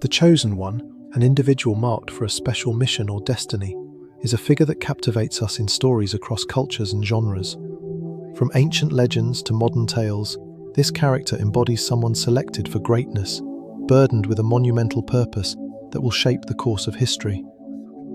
The Chosen One, an individual marked for a special mission or destiny, is a figure that captivates us in stories across cultures and genres. From ancient legends to modern tales, this character embodies someone selected for greatness, burdened with a monumental purpose that will shape the course of history.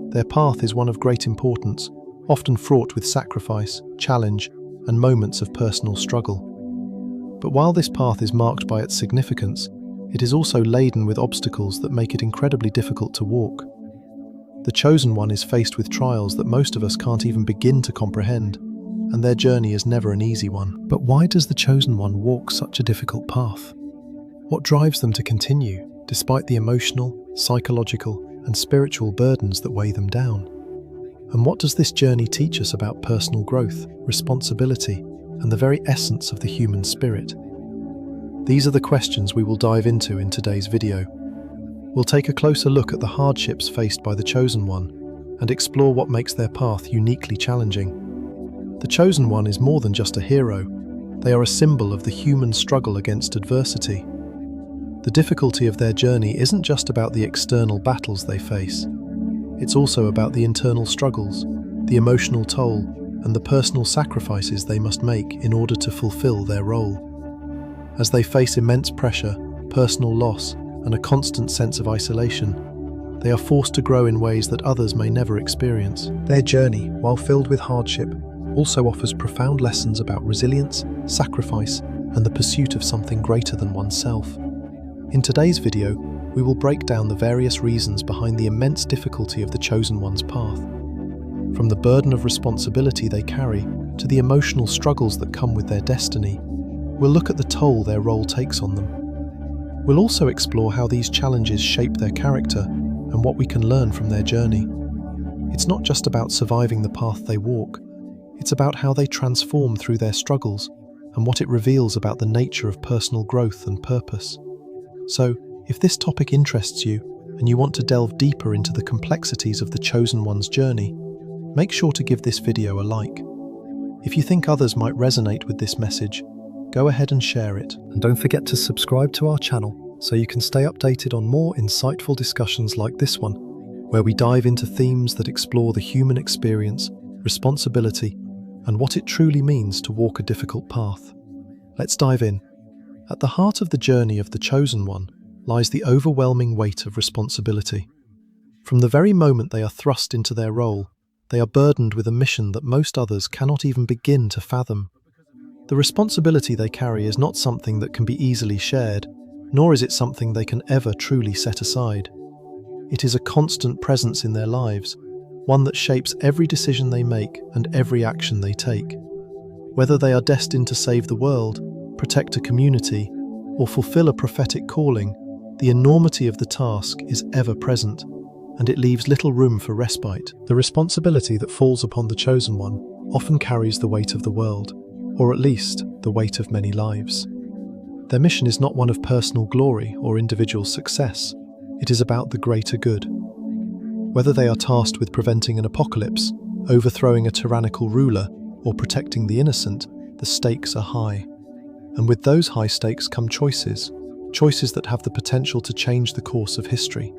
Their path is one of great importance, often fraught with sacrifice, challenge, and moments of personal struggle. But while this path is marked by its significance, it is also laden with obstacles that make it incredibly difficult to walk. The Chosen One is faced with trials that most of us can't even begin to comprehend, and their journey is never an easy one. But why does the Chosen One walk such a difficult path? What drives them to continue, despite the emotional, psychological, and spiritual burdens that weigh them down? And what does this journey teach us about personal growth, responsibility, and the very essence of the human spirit? These are the questions we will dive into in today's video. We'll take a closer look at the hardships faced by the Chosen One and explore what makes their path uniquely challenging. The Chosen One is more than just a hero. They are a symbol of the human struggle against adversity. The difficulty of their journey isn't just about the external battles they face. It's also about the internal struggles, the emotional toll, and the personal sacrifices they must make in order to fulfill their role. As they face immense pressure, personal loss, and a constant sense of isolation, they are forced to grow in ways that others may never experience. Their journey, while filled with hardship, also offers profound lessons about resilience, sacrifice, and the pursuit of something greater than oneself. In today's video, we will break down the various reasons behind the immense difficulty of the Chosen One's path. From the burden of responsibility they carry to the emotional struggles that come with their destiny, we'll look at the toll their role takes on them. We'll also explore how these challenges shape their character and what we can learn from their journey. It's not just about surviving the path they walk, it's about how they transform through their struggles and what it reveals about the nature of personal growth and purpose. So, if this topic interests you and you want to delve deeper into the complexities of the Chosen One's journey, make sure to give this video a like. If you think others might resonate with this message, go ahead and share it. And don't forget to subscribe to our channel so you can stay updated on more insightful discussions like this one, where we dive into themes that explore the human experience, responsibility, and what it truly means to walk a difficult path. Let's dive in. At the heart of the journey of the Chosen One lies the overwhelming weight of responsibility. From the very moment they are thrust into their role, they are burdened with a mission that most others cannot even begin to fathom. The responsibility they carry is not something that can be easily shared, nor is it something they can ever truly set aside. It is a constant presence in their lives, one that shapes every decision they make and every action they take. Whether they are destined to save the world, protect a community, or fulfill a prophetic calling, the enormity of the task is ever present, and it leaves little room for respite. The responsibility that falls upon the Chosen One often carries the weight of the world, or at least the weight of many lives. Their mission is not one of personal glory or individual success, it is about the greater good. Whether they are tasked with preventing an apocalypse, overthrowing a tyrannical ruler, or protecting the innocent, the stakes are high. And with those high stakes come choices that have the potential to change the course of history.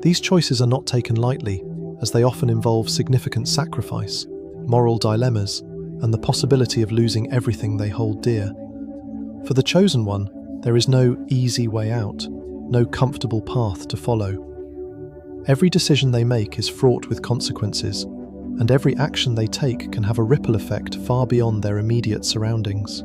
These choices are not taken lightly, as they often involve significant sacrifice, moral dilemmas, and the possibility of losing everything they hold dear. For the Chosen One, there is no easy way out, no comfortable path to follow. Every decision they make is fraught with consequences, and every action they take can have a ripple effect far beyond their immediate surroundings.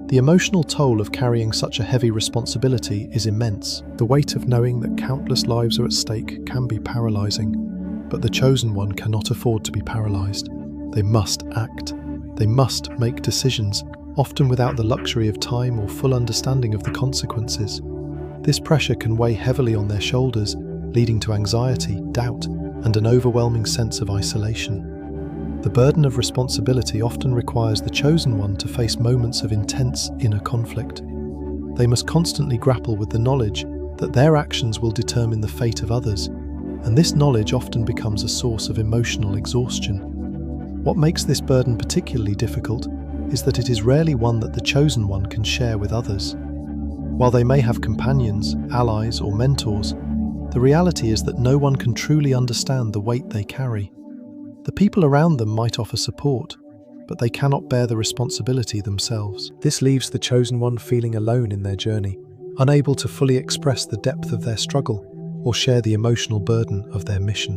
The emotional toll of carrying such a heavy responsibility is immense. The weight of knowing that countless lives are at stake can be paralyzing, but the Chosen One cannot afford to be paralyzed. They must act. They must make decisions, often without the luxury of time or full understanding of the consequences. This pressure can weigh heavily on their shoulders, leading to anxiety, doubt, and an overwhelming sense of isolation. The burden of responsibility often requires the Chosen One to face moments of intense inner conflict. They must constantly grapple with the knowledge that their actions will determine the fate of others, and this knowledge often becomes a source of emotional exhaustion. What makes this burden particularly difficult is that it is rarely one that the Chosen One can share with others. While they may have companions, allies, or mentors, The reality is that no one can truly understand the weight they carry. The people around them might offer support, but they cannot bear the responsibility themselves. This leaves the chosen one feeling alone in their journey, unable to fully express the depth of their struggle or share the emotional burden of their mission.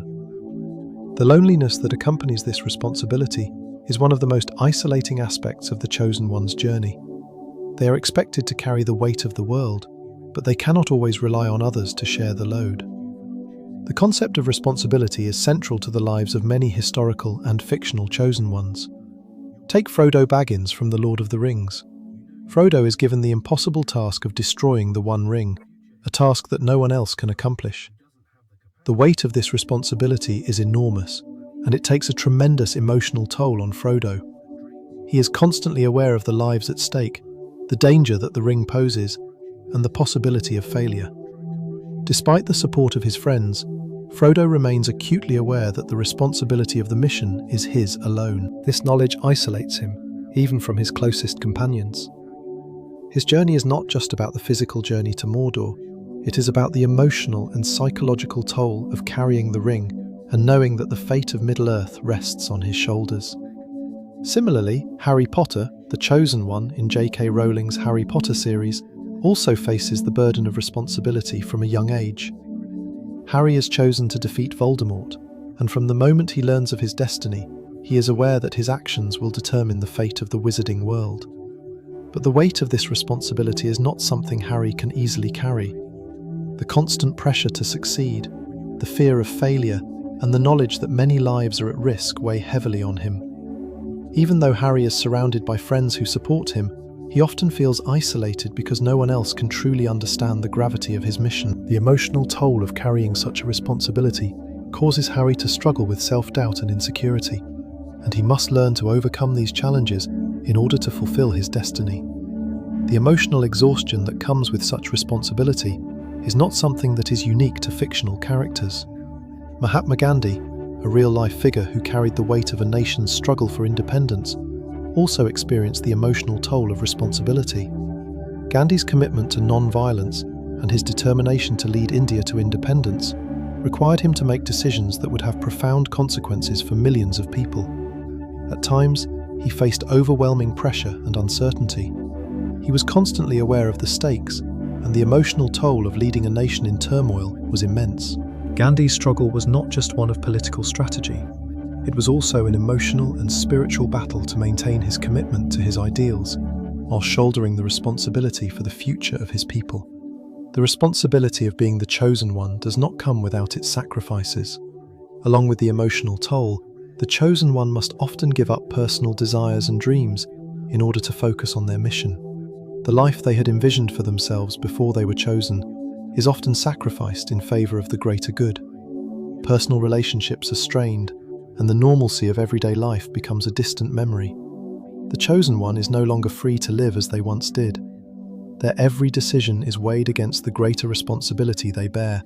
The loneliness that accompanies this responsibility is one of the most isolating aspects of the chosen one's journey. They are expected to carry the weight of the world, but they cannot always rely on others to share the load. The concept of responsibility is central to the lives of many historical and fictional chosen ones. Take Frodo Baggins from The Lord of the Rings. Frodo is given the impossible task of destroying the One Ring, a task that no one else can accomplish. The weight of this responsibility is enormous, and it takes a tremendous emotional toll on Frodo. He is constantly aware of the lives at stake, the danger that the ring poses, and the possibility of failure. Despite the support of his friends, Frodo remains acutely aware that the responsibility of the mission is his alone. This knowledge isolates him, even from his closest companions. His journey is not just about the physical journey to Mordor, it is about the emotional and psychological toll of carrying the ring and knowing that the fate of Middle-earth rests on his shoulders. Similarly, Harry Potter, the chosen one in J.K. Rowling's Harry Potter series, also faces the burden of responsibility from a young age. Harry is chosen to defeat Voldemort, and from the moment he learns of his destiny, he is aware that his actions will determine the fate of the wizarding world. But the weight of this responsibility is not something Harry can easily carry. The constant pressure to succeed, the fear of failure, and the knowledge that many lives are at risk weigh heavily on him. Even though Harry is surrounded by friends who support him, he often feels isolated because no one else can truly understand the gravity of his mission. The emotional toll of carrying such a responsibility causes Harry to struggle with self-doubt and insecurity, and he must learn to overcome these challenges in order to fulfill his destiny. The emotional exhaustion that comes with such responsibility is not something that is unique to fictional characters. Mahatma Gandhi, a real-life figure who carried the weight of a nation's struggle for independence, also experienced the emotional toll of responsibility. Gandhi's commitment to non-violence and his determination to lead India to independence required him to make decisions that would have profound consequences for millions of people. At times, he faced overwhelming pressure and uncertainty. He was constantly aware of the stakes, and the emotional toll of leading a nation in turmoil was immense. Gandhi's struggle was not just one of political strategy. It was also an emotional and spiritual battle to maintain his commitment to his ideals, while shouldering the responsibility for the future of his people. The responsibility of being the chosen one does not come without its sacrifices. Along with the emotional toll, the chosen one must often give up personal desires and dreams in order to focus on their mission. The life they had envisioned for themselves before they were chosen is often sacrificed in favor of the greater good. Personal relationships are strained, and the normalcy of everyday life becomes a distant memory. The chosen one is no longer free to live as they once did. Their every decision is weighed against the greater responsibility they bear,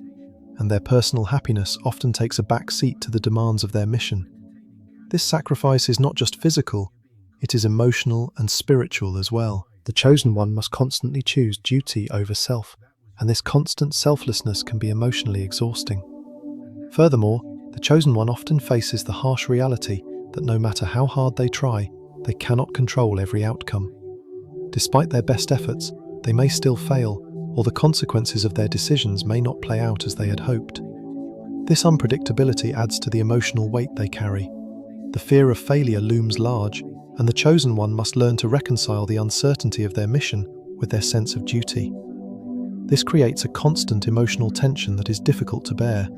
and their personal happiness often takes a back seat to the demands of their mission. This sacrifice is not just physical, it is emotional and spiritual as well. The chosen one must constantly choose duty over self, and this constant selflessness can be emotionally exhausting. Furthermore, the chosen one often faces the harsh reality that no matter how hard they try, they cannot control every outcome. Despite their best efforts, they may still fail, or the consequences of their decisions may not play out as they had hoped. This unpredictability adds to the emotional weight they carry. The fear of failure looms large, and the chosen one must learn to reconcile the uncertainty of their mission with their sense of duty. This creates a constant emotional tension that is difficult to bear.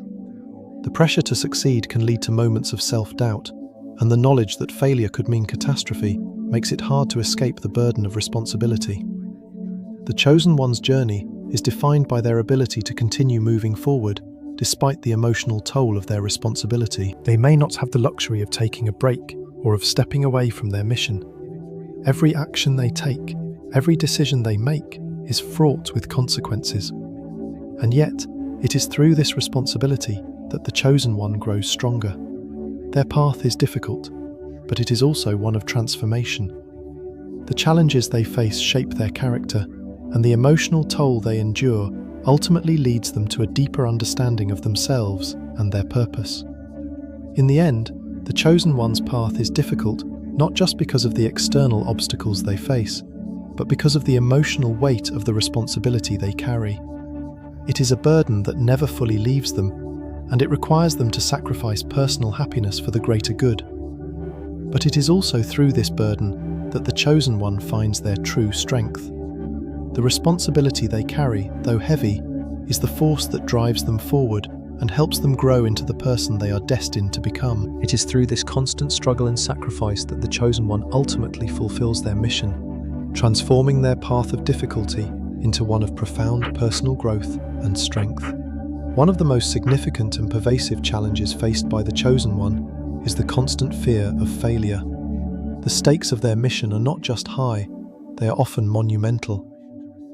The pressure to succeed can lead to moments of self-doubt, and the knowledge that failure could mean catastrophe makes it hard to escape the burden of responsibility. The chosen one's journey is defined by their ability to continue moving forward despite the emotional toll of their responsibility. They may not have the luxury of taking a break or of stepping away from their mission. Every action they take, every decision they make is fraught with consequences. And yet, it is through this responsibility that the chosen one grows stronger. Their path is difficult, but it is also one of transformation. The challenges they face shape their character, and the emotional toll they endure ultimately leads them to a deeper understanding of themselves and their purpose. In the end, the chosen one's path is difficult not just because of the external obstacles they face, but because of the emotional weight of the responsibility they carry. It is a burden that never fully leaves them, and it requires them to sacrifice personal happiness for the greater good. But it is also through this burden that the chosen one finds their true strength. The responsibility they carry, though heavy, is the force that drives them forward and helps them grow into the person they are destined to become. It is through this constant struggle and sacrifice that the chosen one ultimately fulfills their mission, transforming their path of difficulty into one of profound personal growth and strength. One of the most significant and pervasive challenges faced by the chosen one is the constant fear of failure. The stakes of their mission are not just high, they are often monumental.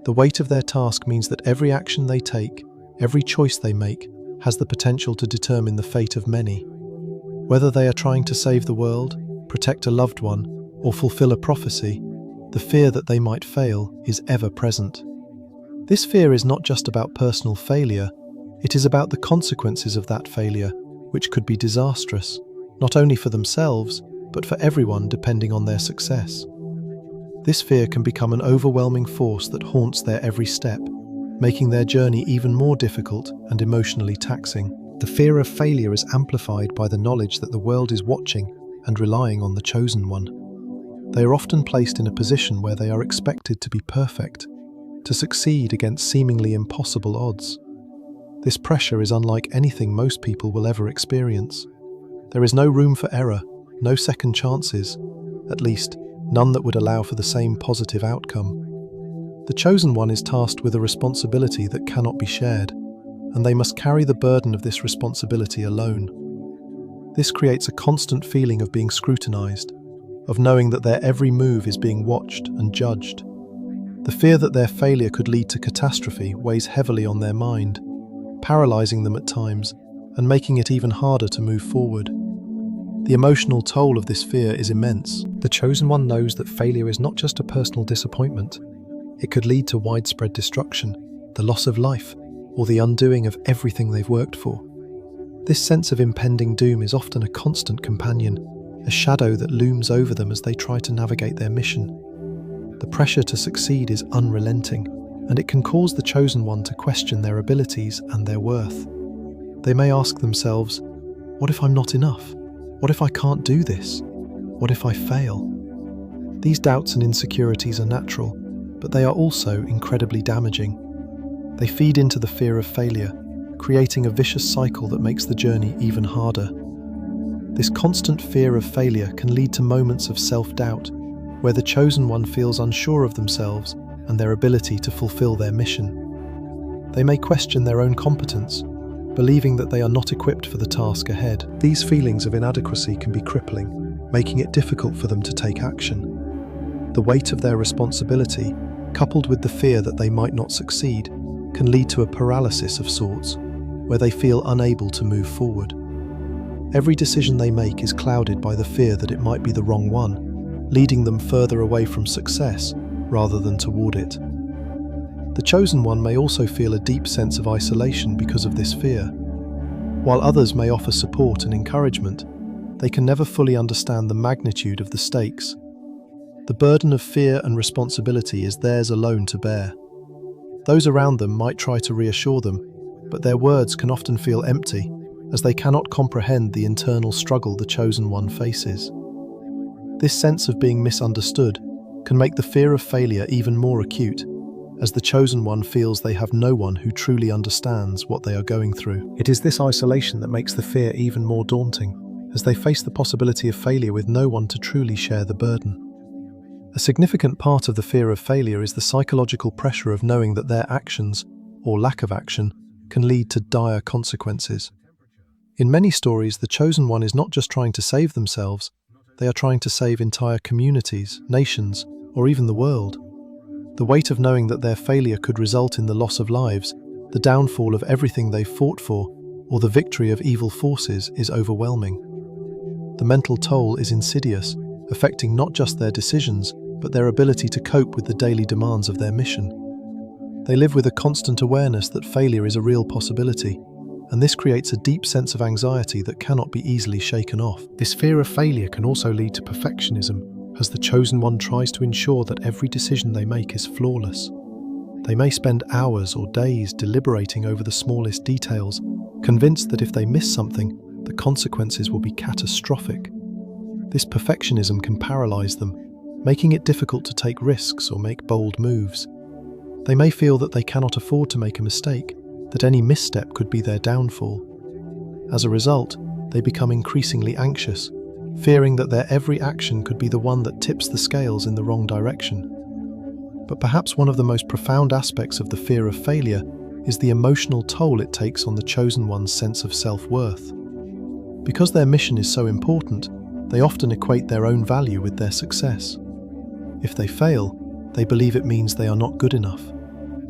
The weight of their task means that every action they take, every choice they make, has the potential to determine the fate of many. Whether they are trying to save the world, protect a loved one, or fulfill a prophecy, the fear that they might fail is ever present. This fear is not just about personal failure, it is about the consequences of that failure, which could be disastrous, not only for themselves, but for everyone depending on their success. This fear can become an overwhelming force that haunts their every step, making their journey even more difficult and emotionally taxing. The fear of failure is amplified by the knowledge that the world is watching and relying on the chosen one. They are often placed in a position where they are expected to be perfect, to succeed against seemingly impossible odds. This pressure is unlike anything most people will ever experience. There is no room for error, no second chances, at least none that would allow for the same positive outcome. The chosen one is tasked with a responsibility that cannot be shared, and they must carry the burden of this responsibility alone. This creates a constant feeling of being scrutinized, of knowing that their every move is being watched and judged. The fear that their failure could lead to catastrophe weighs heavily on their mind, paralyzing them at times and making it even harder to move forward. The emotional toll of this fear is immense. The chosen one knows that failure is not just a personal disappointment. It could lead to widespread destruction, the loss of life, or the undoing of everything they've worked for. This sense of impending doom is often a constant companion, a shadow that looms over them as they try to navigate their mission. The pressure to succeed is unrelenting, and it can cause the chosen one to question their abilities and their worth. They may ask themselves, "What if I'm not enough? What if I can't do this? What if I fail?" These doubts and insecurities are natural, but they are also incredibly damaging. They feed into the fear of failure, creating a vicious cycle that makes the journey even harder. This constant fear of failure can lead to moments of self-doubt, where the chosen one feels unsure of themselves and their ability to fulfill their mission. They may question their own competence, believing that they are not equipped for the task ahead. These feelings of inadequacy can be crippling, making it difficult for them to take action. The weight of their responsibility, coupled with the fear that they might not succeed, can lead to a paralysis of sorts, where they feel unable to move forward. Every decision they make is clouded by the fear that it might be the wrong one, leading them further away from success rather than toward it. The chosen one may also feel a deep sense of isolation because of this fear. While others may offer support and encouragement, they can never fully understand the magnitude of the stakes. The burden of fear and responsibility is theirs alone to bear. Those around them might try to reassure them, but their words can often feel empty, as they cannot comprehend the internal struggle the chosen one faces. This sense of being misunderstood can make the fear of failure even more acute, as the chosen one feels they have no one who truly understands what they are going through. It is this isolation that makes the fear even more daunting, as they face the possibility of failure with no one to truly share the burden. A significant part of the fear of failure is the psychological pressure of knowing that their actions, or lack of action, can lead to dire consequences. In many stories, the chosen one is not just trying to save themselves, they are trying to save entire communities, nations, or even the world. The weight of knowing that their failure could result in the loss of lives, the downfall of everything they fought for, or the victory of evil forces is overwhelming. The mental toll is insidious, affecting not just their decisions, but their ability to cope with the daily demands of their mission. They live with a constant awareness that failure is a real possibility, and this creates a deep sense of anxiety that cannot be easily shaken off. This fear of failure can also lead to perfectionism, as the chosen one tries to ensure that every decision they make is flawless. They may spend hours or days deliberating over the smallest details, convinced that if they miss something, the consequences will be catastrophic. This perfectionism can paralyze them, making it difficult to take risks or make bold moves. They may feel that they cannot afford to make a mistake, that any misstep could be their downfall. As a result, they become increasingly anxious, fearing that their every action could be the one that tips the scales in the wrong direction. But perhaps one of the most profound aspects of the fear of failure is the emotional toll it takes on the chosen one's sense of self-worth. Because their mission is so important, they often equate their own value with their success. If they fail, they believe it means they are not good enough,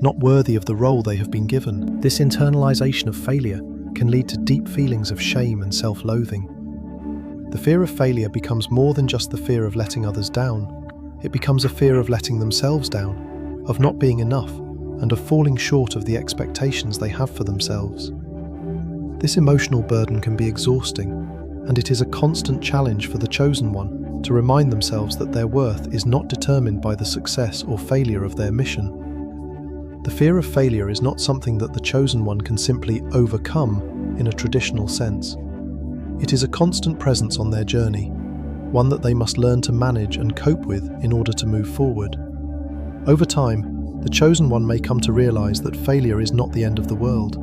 not worthy of the role they have been given. This internalization of failure can lead to deep feelings of shame and self-loathing. The fear of failure becomes more than just the fear of letting others down. It becomes a fear of letting themselves down, of not being enough, and of falling short of the expectations they have for themselves. This emotional burden can be exhausting, and it is a constant challenge for the chosen one to remind themselves that their worth is not determined by the success or failure of their mission. The fear of failure is not something that the chosen one can simply overcome in a traditional sense. It is a constant presence on their journey, one that they must learn to manage and cope with in order to move forward. Over time, the chosen one may come to realize that failure is not the end of the world.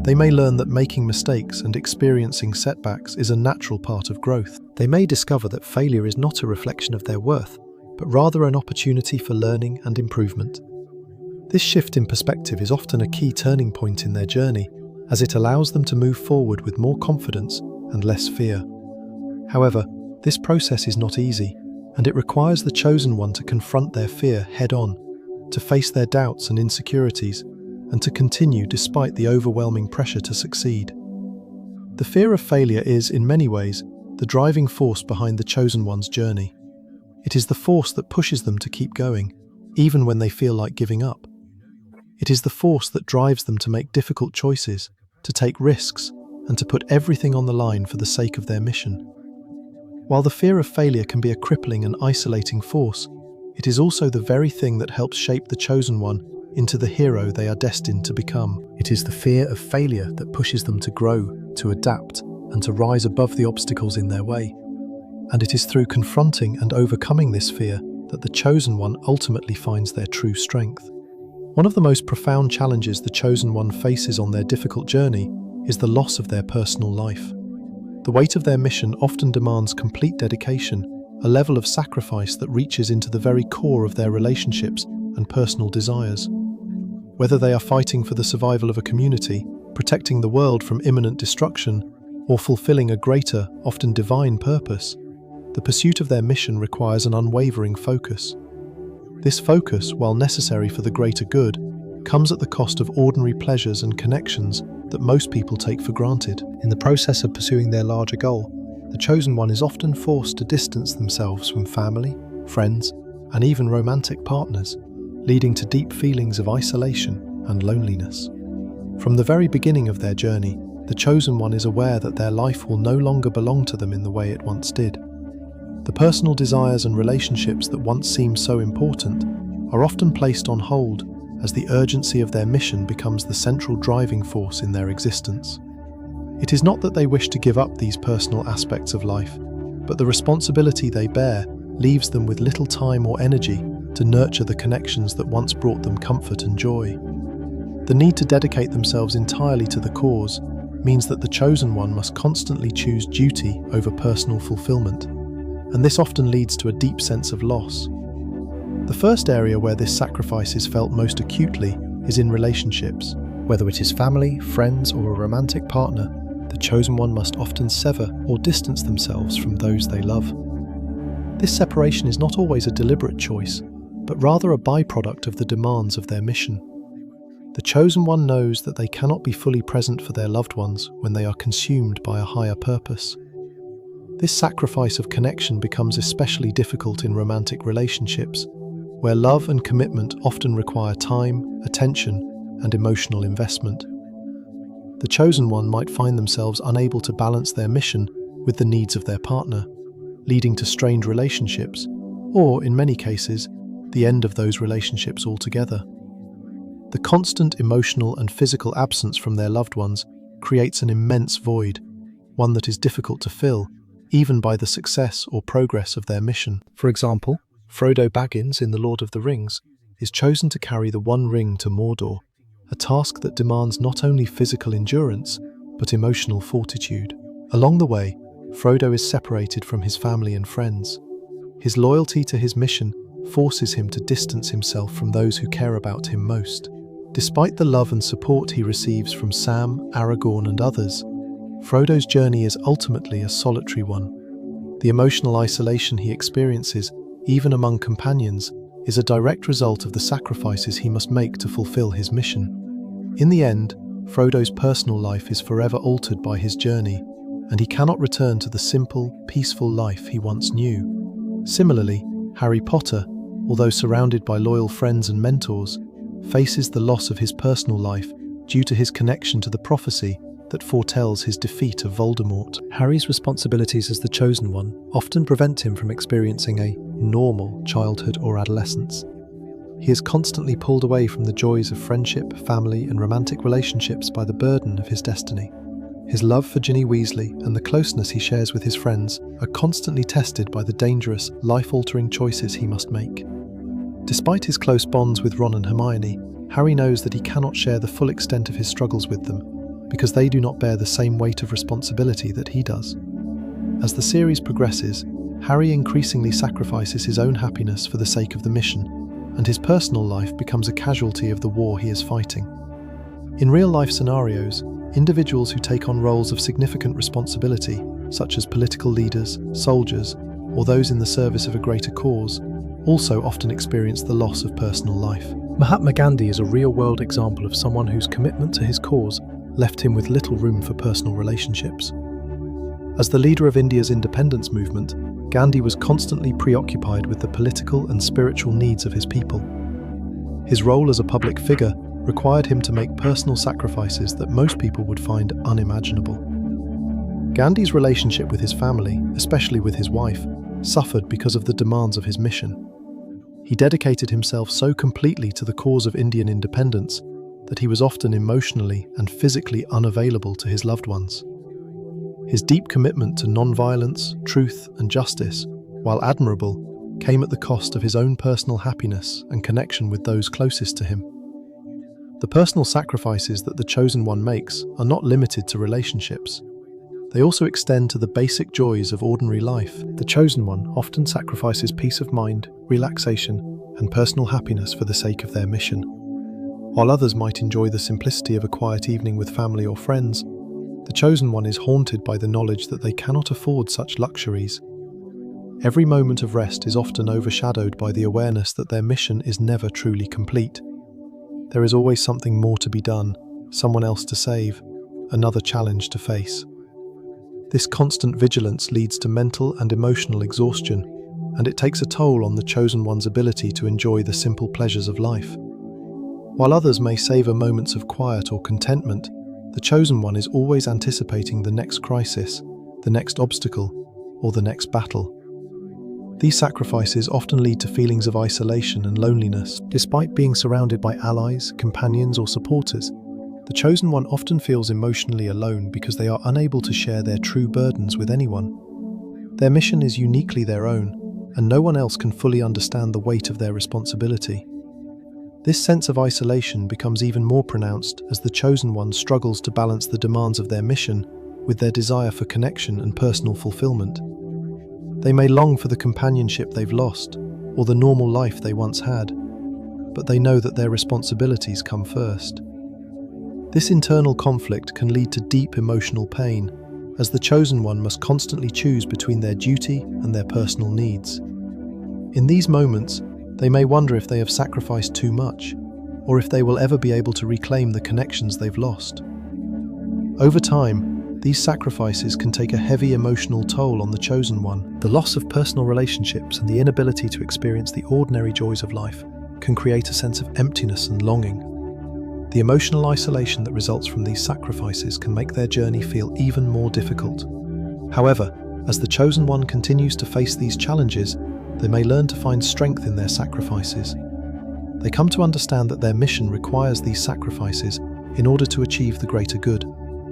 They may learn that making mistakes and experiencing setbacks is a natural part of growth. They may discover that failure is not a reflection of their worth, but rather an opportunity for learning and improvement. This shift in perspective is often a key turning point in their journey, as it allows them to move forward with more confidence and less fear. However, this process is not easy, and it requires the chosen one to confront their fear head-on, to face their doubts and insecurities, and to continue despite the overwhelming pressure to succeed. The fear of failure is, in many ways, the driving force behind the chosen one's journey. It is the force that pushes them to keep going, even when they feel like giving up. It is the force that drives them to make difficult choices, to take risks, and to put everything on the line for the sake of their mission. While the fear of failure can be a crippling and isolating force, it is also the very thing that helps shape the chosen one into the hero they are destined to become. It is the fear of failure that pushes them to grow, to adapt, and to rise above the obstacles in their way. And it is through confronting and overcoming this fear that the chosen one ultimately finds their true strength. One of the most profound challenges the chosen one faces on their difficult journey is the loss of their personal life. The weight of their mission often demands complete dedication, a level of sacrifice that reaches into the very core of their relationships and personal desires. Whether they are fighting for the survival of a community, protecting the world from imminent destruction, or fulfilling a greater, often divine purpose, the pursuit of their mission requires an unwavering focus. This focus, while necessary for the greater good, comes at the cost of ordinary pleasures and connections that most people take for granted. In the process of pursuing their larger goal, the chosen one is often forced to distance themselves from family, friends, and even romantic partners, leading to deep feelings of isolation and loneliness. From the very beginning of their journey, the chosen one is aware that their life will no longer belong to them in the way it once did. The personal desires and relationships that once seemed so important are often placed on hold as the urgency of their mission becomes the central driving force in their existence. It is not that they wish to give up these personal aspects of life, but the responsibility they bear leaves them with little time or energy to nurture the connections that once brought them comfort and joy. The need to dedicate themselves entirely to the cause means that the chosen one must constantly choose duty over personal fulfillment, and this often leads to a deep sense of loss. The first area where this sacrifice is felt most acutely is in relationships. Whether it is family, friends, or a romantic partner, the chosen one must often sever or distance themselves from those they love. This separation is not always a deliberate choice, but rather a byproduct of the demands of their mission. The chosen one knows that they cannot be fully present for their loved ones when they are consumed by a higher purpose. This sacrifice of connection becomes especially difficult in romantic relationships, where love and commitment often require time, attention, and emotional investment. The chosen one might find themselves unable to balance their mission with the needs of their partner, leading to strained relationships, or, in many cases, the end of those relationships altogether. The constant emotional and physical absence from their loved ones creates an immense void, one that is difficult to fill, even by the success or progress of their mission. For example, Frodo Baggins in The Lord of the Rings is chosen to carry the One Ring to Mordor, a task that demands not only physical endurance, but emotional fortitude. Along the way, Frodo is separated from his family and friends. His loyalty to his mission forces him to distance himself from those who care about him most. Despite the love and support he receives from Sam, Aragorn, and others, Frodo's journey is ultimately a solitary one. The emotional isolation he experiences, even among companions, is a direct result of the sacrifices he must make to fulfill his mission. In the end, Frodo's personal life is forever altered by his journey, and he cannot return to the simple, peaceful life he once knew. Similarly, Harry Potter, although surrounded by loyal friends and mentors, faces the loss of his personal life due to his connection to the prophecy that foretells his defeat of Voldemort. Harry's responsibilities as the Chosen One often prevent him from experiencing a normal childhood or adolescence. He is constantly pulled away from the joys of friendship, family, and romantic relationships by the burden of his destiny. His love for Ginny Weasley and the closeness he shares with his friends are constantly tested by the dangerous, life-altering choices he must make. Despite his close bonds with Ron and Hermione, Harry knows that he cannot share the full extent of his struggles with them, because they do not bear the same weight of responsibility that he does. As the series progresses, Harry increasingly sacrifices his own happiness for the sake of the mission, and his personal life becomes a casualty of the war he is fighting. In real-life scenarios, individuals who take on roles of significant responsibility, such as political leaders, soldiers, or those in the service of a greater cause, also often experience the loss of personal life. Mahatma Gandhi is a real-world example of someone whose commitment to his cause left him with little room for personal relationships. As the leader of India's independence movement, Gandhi was constantly preoccupied with the political and spiritual needs of his people. His role as a public figure required him to make personal sacrifices that most people would find unimaginable. Gandhi's relationship with his family, especially with his wife, suffered because of the demands of his mission. He dedicated himself so completely to the cause of Indian independence that he was often emotionally and physically unavailable to his loved ones. His deep commitment to non-violence, truth, and justice, while admirable, came at the cost of his own personal happiness and connection with those closest to him. The personal sacrifices that the Chosen One makes are not limited to relationships. They also extend to the basic joys of ordinary life. The Chosen One often sacrifices peace of mind, relaxation, and personal happiness for the sake of their mission. While others might enjoy the simplicity of a quiet evening with family or friends, the Chosen One is haunted by the knowledge that they cannot afford such luxuries. Every moment of rest is often overshadowed by the awareness that their mission is never truly complete. There is always something more to be done, someone else to save, another challenge to face. This constant vigilance leads to mental and emotional exhaustion, and it takes a toll on the Chosen One's ability to enjoy the simple pleasures of life. While others may savor moments of quiet or contentment, the Chosen One is always anticipating the next crisis, the next obstacle, or the next battle. These sacrifices often lead to feelings of isolation and loneliness. Despite being surrounded by allies, companions, or supporters, the Chosen One often feels emotionally alone because they are unable to share their true burdens with anyone. Their mission is uniquely their own, and no one else can fully understand the weight of their responsibility. This sense of isolation becomes even more pronounced as the Chosen One struggles to balance the demands of their mission with their desire for connection and personal fulfillment. They may long for the companionship they've lost, or the normal life they once had, but they know that their responsibilities come first. This internal conflict can lead to deep emotional pain, as the Chosen One must constantly choose between their duty and their personal needs. In these moments, they may wonder if they have sacrificed too much, or if they will ever be able to reclaim the connections they've lost. Over time, these sacrifices can take a heavy emotional toll on the chosen one. The loss of personal relationships and the inability to experience the ordinary joys of life can create a sense of emptiness and longing. The emotional isolation that results from these sacrifices can make their journey feel even more difficult. However, as the chosen one continues to face these challenges, they may learn to find strength in their sacrifices. They come to understand that their mission requires these sacrifices in order to achieve the greater good,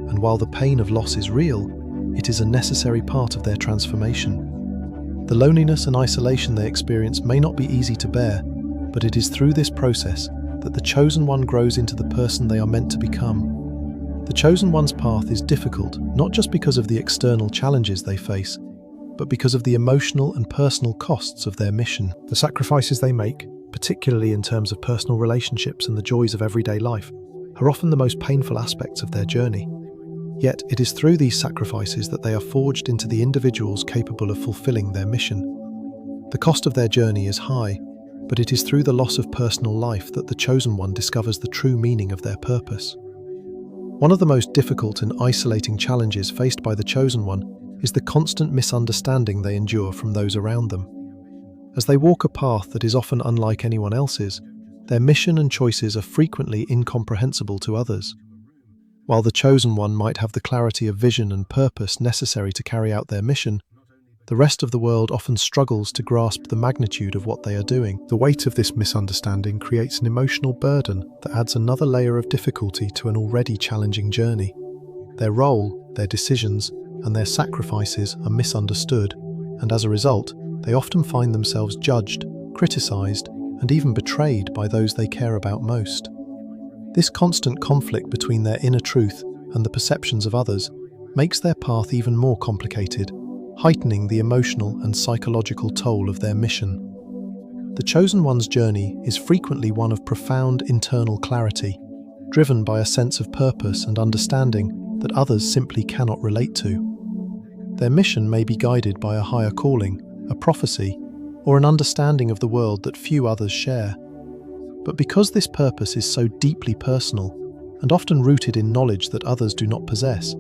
and while the pain of loss is real, it is a necessary part of their transformation. The loneliness and isolation they experience may not be easy to bear, but it is through this process that the chosen one grows into the person they are meant to become. The chosen one's path is difficult, not just because of the external challenges they face, but because of the emotional and personal costs of their mission. The sacrifices they make, particularly in terms of personal relationships and the joys of everyday life, are often the most painful aspects of their journey. Yet it is through these sacrifices that they are forged into the individuals capable of fulfilling their mission. The cost of their journey is high, but it is through the loss of personal life that the chosen one discovers the true meaning of their purpose. One of the most difficult and isolating challenges faced by the chosen one is the constant misunderstanding they endure from those around them. As they walk a path that is often unlike anyone else's, their mission and choices are frequently incomprehensible to others. While the chosen one might have the clarity of vision and purpose necessary to carry out their mission, the rest of the world often struggles to grasp the magnitude of what they are doing. The weight of this misunderstanding creates an emotional burden that adds another layer of difficulty to an already challenging journey. Their role, their decisions, and their sacrifices are misunderstood, and as a result, they often find themselves judged, criticized, and even betrayed by those they care about most. This constant conflict between their inner truth and the perceptions of others makes their path even more complicated, heightening the emotional and psychological toll of their mission. The chosen one's journey is frequently one of profound internal clarity, driven by a sense of purpose and understanding that others simply cannot relate to. Their mission may be guided by a higher calling, a prophecy, or an understanding of the world that few others share. But because this purpose is so deeply personal and often rooted in knowledge that others do not possess,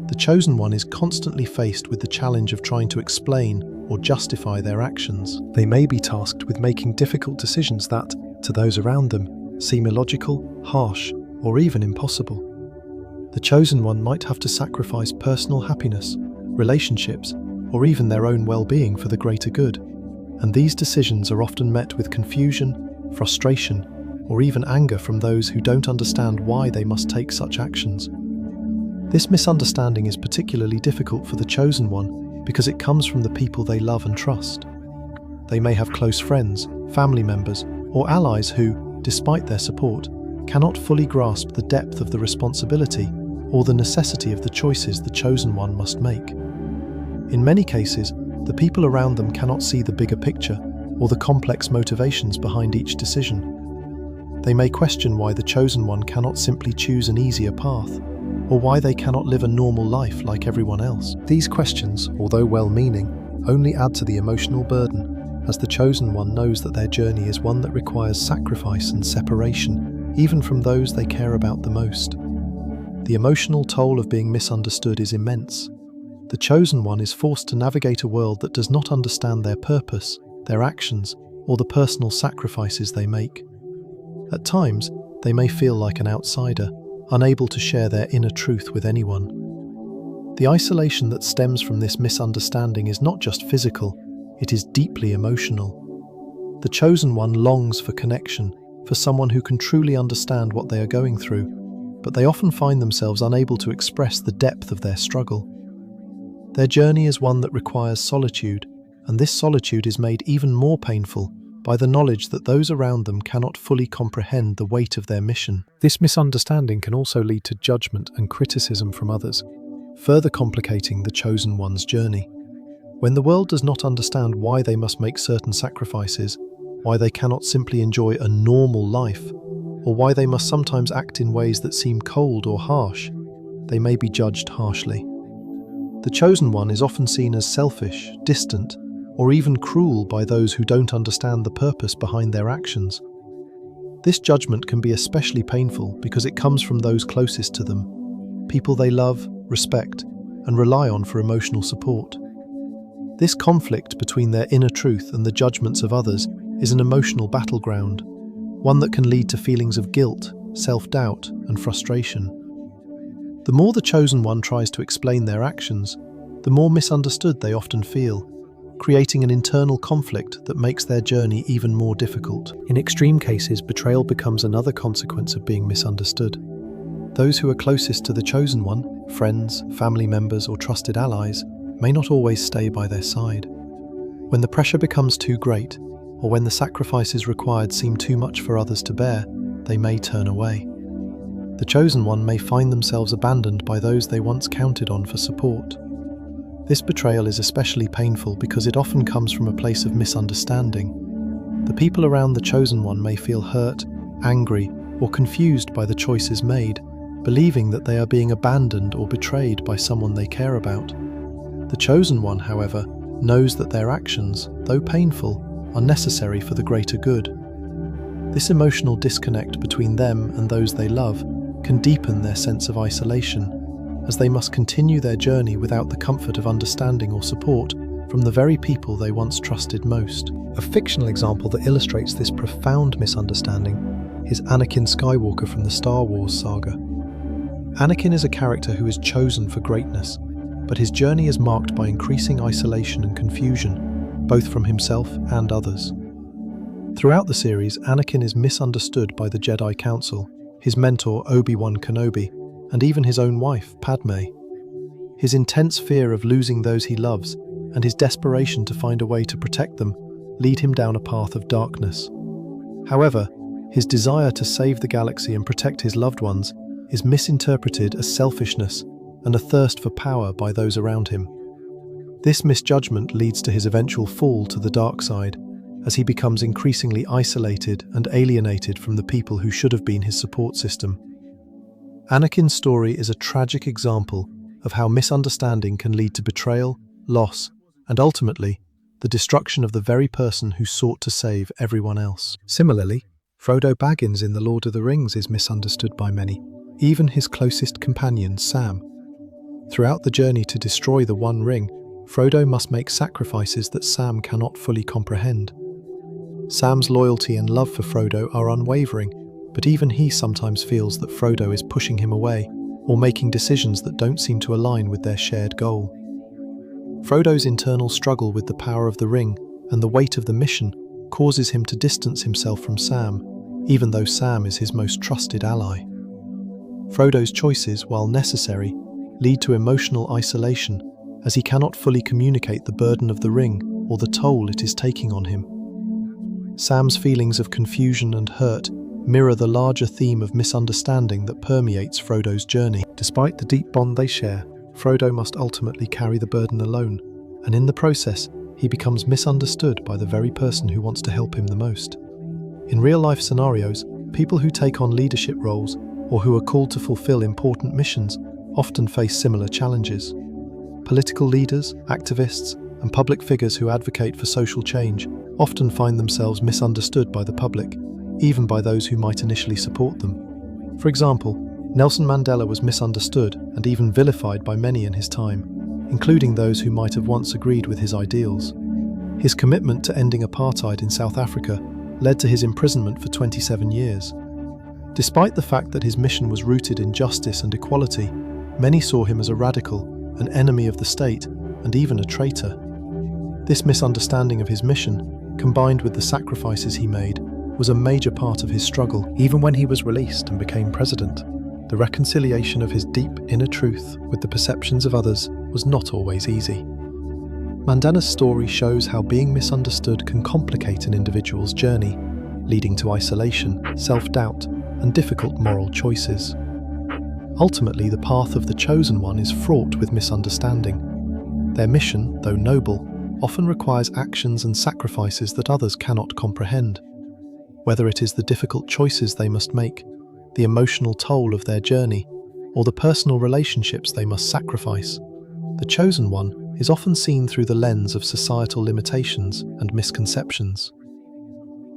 the chosen one is constantly faced with the challenge of trying to explain or justify their actions. They may be tasked with making difficult decisions that, to those around them, seem illogical, harsh, or even impossible. The chosen one might have to sacrifice personal happiness, relationships, or even their own well-being for the greater good, and these decisions are often met with confusion, frustration, or even anger from those who don't understand why they must take such actions. This misunderstanding is particularly difficult for the chosen one because it comes from the people they love and trust. They may have close friends, family members, or allies who, despite their support, cannot fully grasp the depth of the responsibility or the necessity of the choices the chosen one must make. In many cases, the people around them cannot see the bigger picture or the complex motivations behind each decision. They may question why the chosen one cannot simply choose an easier path, or why they cannot live a normal life like everyone else. These questions, although well-meaning, only add to the emotional burden, as the chosen one knows that their journey is one that requires sacrifice and separation, even from those they care about the most. The emotional toll of being misunderstood is immense. The chosen one is forced to navigate a world that does not understand their purpose, their actions, or the personal sacrifices they make. At times, they may feel like an outsider, unable to share their inner truth with anyone. The isolation that stems from this misunderstanding is not just physical, it is deeply emotional. The chosen one longs for connection, for someone who can truly understand what they are going through, but they often find themselves unable to express the depth of their struggle. Their journey is one that requires solitude, and this solitude is made even more painful by the knowledge that those around them cannot fully comprehend the weight of their mission. This misunderstanding can also lead to judgment and criticism from others, further complicating the chosen one's journey. When the world does not understand why they must make certain sacrifices, why they cannot simply enjoy a normal life, or why they must sometimes act in ways that seem cold or harsh, they may be judged harshly. The chosen one is often seen as selfish, distant, or even cruel by those who don't understand the purpose behind their actions. This judgment can be especially painful because it comes from those closest to them, people they love, respect, and rely on for emotional support. This conflict between their inner truth and the judgments of others is an emotional battleground, one that can lead to feelings of guilt, self-doubt, and frustration. The more the chosen one tries to explain their actions, the more misunderstood they often feel, creating an internal conflict that makes their journey even more difficult. In extreme cases, betrayal becomes another consequence of being misunderstood. Those who are closest to the chosen one, friends, family members, or trusted allies, may not always stay by their side. When the pressure becomes too great, or when the sacrifices required seem too much for others to bear, they may turn away. The chosen one may find themselves abandoned by those they once counted on for support. This betrayal is especially painful because it often comes from a place of misunderstanding. The people around the chosen one may feel hurt, angry, or confused by the choices made, believing that they are being abandoned or betrayed by someone they care about. The chosen one, however, knows that their actions, though painful, are necessary for the greater good. This emotional disconnect between them and those they love can deepen their sense of isolation, as they must continue their journey without the comfort of understanding or support from the very people they once trusted most. A fictional example that illustrates this profound misunderstanding is Anakin Skywalker from the Star Wars saga. Anakin is a character who is chosen for greatness, but his journey is marked by increasing isolation and confusion, both from himself and others. Throughout the series, Anakin is misunderstood by the Jedi Council, his mentor Obi-Wan Kenobi, and even his own wife, Padme. His intense fear of losing those he loves and his desperation to find a way to protect them lead him down a path of darkness. However, his desire to save the galaxy and protect his loved ones is misinterpreted as selfishness and a thirst for power by those around him. This misjudgment leads to his eventual fall to the dark side, as he becomes increasingly isolated and alienated from the people who should have been his support system. Anakin's story is a tragic example of how misunderstanding can lead to betrayal, loss, and ultimately, the destruction of the very person who sought to save everyone else. Similarly, Frodo Baggins in The Lord of the Rings is misunderstood by many, even his closest companion, Sam. Throughout the journey to destroy the One Ring, Frodo must make sacrifices that Sam cannot fully comprehend. Sam's loyalty and love for Frodo are unwavering, but even he sometimes feels that Frodo is pushing him away or making decisions that don't seem to align with their shared goal. Frodo's internal struggle with the power of the ring and the weight of the mission causes him to distance himself from Sam, even though Sam is his most trusted ally. Frodo's choices, while necessary, lead to emotional isolation, as he cannot fully communicate the burden of the ring or the toll it is taking on him. Sam's feelings of confusion and hurt mirror the larger theme of misunderstanding that permeates Frodo's journey. Despite the deep bond they share, Frodo must ultimately carry the burden alone, and in the process, he becomes misunderstood by the very person who wants to help him the most. In real-life scenarios, people who take on leadership roles or who are called to fulfill important missions often face similar challenges. Political leaders, activists, and public figures who advocate for social change often find themselves misunderstood by the public, even by those who might initially support them. For example, Nelson Mandela was misunderstood and even vilified by many in his time, including those who might have once agreed with his ideals. His commitment to ending apartheid in South Africa led to his imprisonment for 27 years. Despite the fact that his mission was rooted in justice and equality, many saw him as a radical, an enemy of the state, and even a traitor. This misunderstanding of his mission, combined with the sacrifices he made, was a major part of his struggle. Even when he was released and became president, the reconciliation of his deep inner truth with the perceptions of others was not always easy. Mandela's story shows how being misunderstood can complicate an individual's journey, leading to isolation, self-doubt, and difficult moral choices. Ultimately, the path of the chosen one is fraught with misunderstanding. Their mission, though noble, often requires actions and sacrifices that others cannot comprehend. Whether it is the difficult choices they must make, the emotional toll of their journey, or the personal relationships they must sacrifice, the chosen one is often seen through the lens of societal limitations and misconceptions.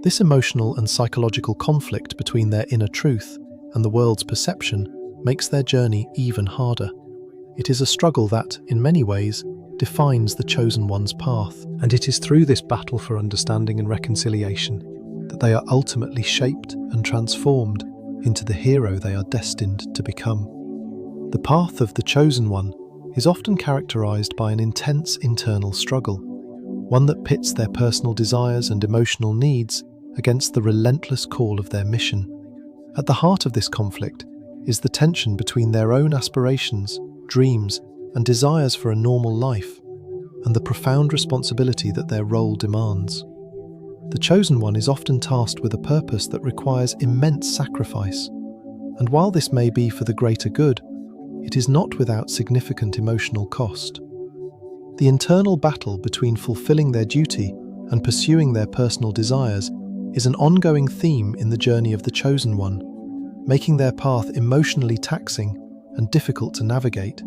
This emotional and psychological conflict between their inner truth and the world's perception makes their journey even harder. It is a struggle that, in many ways, defines the chosen one's path. And it is through this battle for understanding and reconciliation that they are ultimately shaped and transformed into the hero they are destined to become. The path of the chosen one is often characterized by an intense internal struggle, one that pits their personal desires and emotional needs against the relentless call of their mission. At the heart of this conflict is the tension between their own aspirations, dreams, and desires for a normal life, and the profound responsibility that their role demands. The chosen one is often tasked with a purpose that requires immense sacrifice, and while this may be for the greater good, it is not without significant emotional cost. The internal battle between fulfilling their duty and pursuing their personal desires is an ongoing theme in the journey of the chosen one, making their path emotionally taxing and difficult to navigate.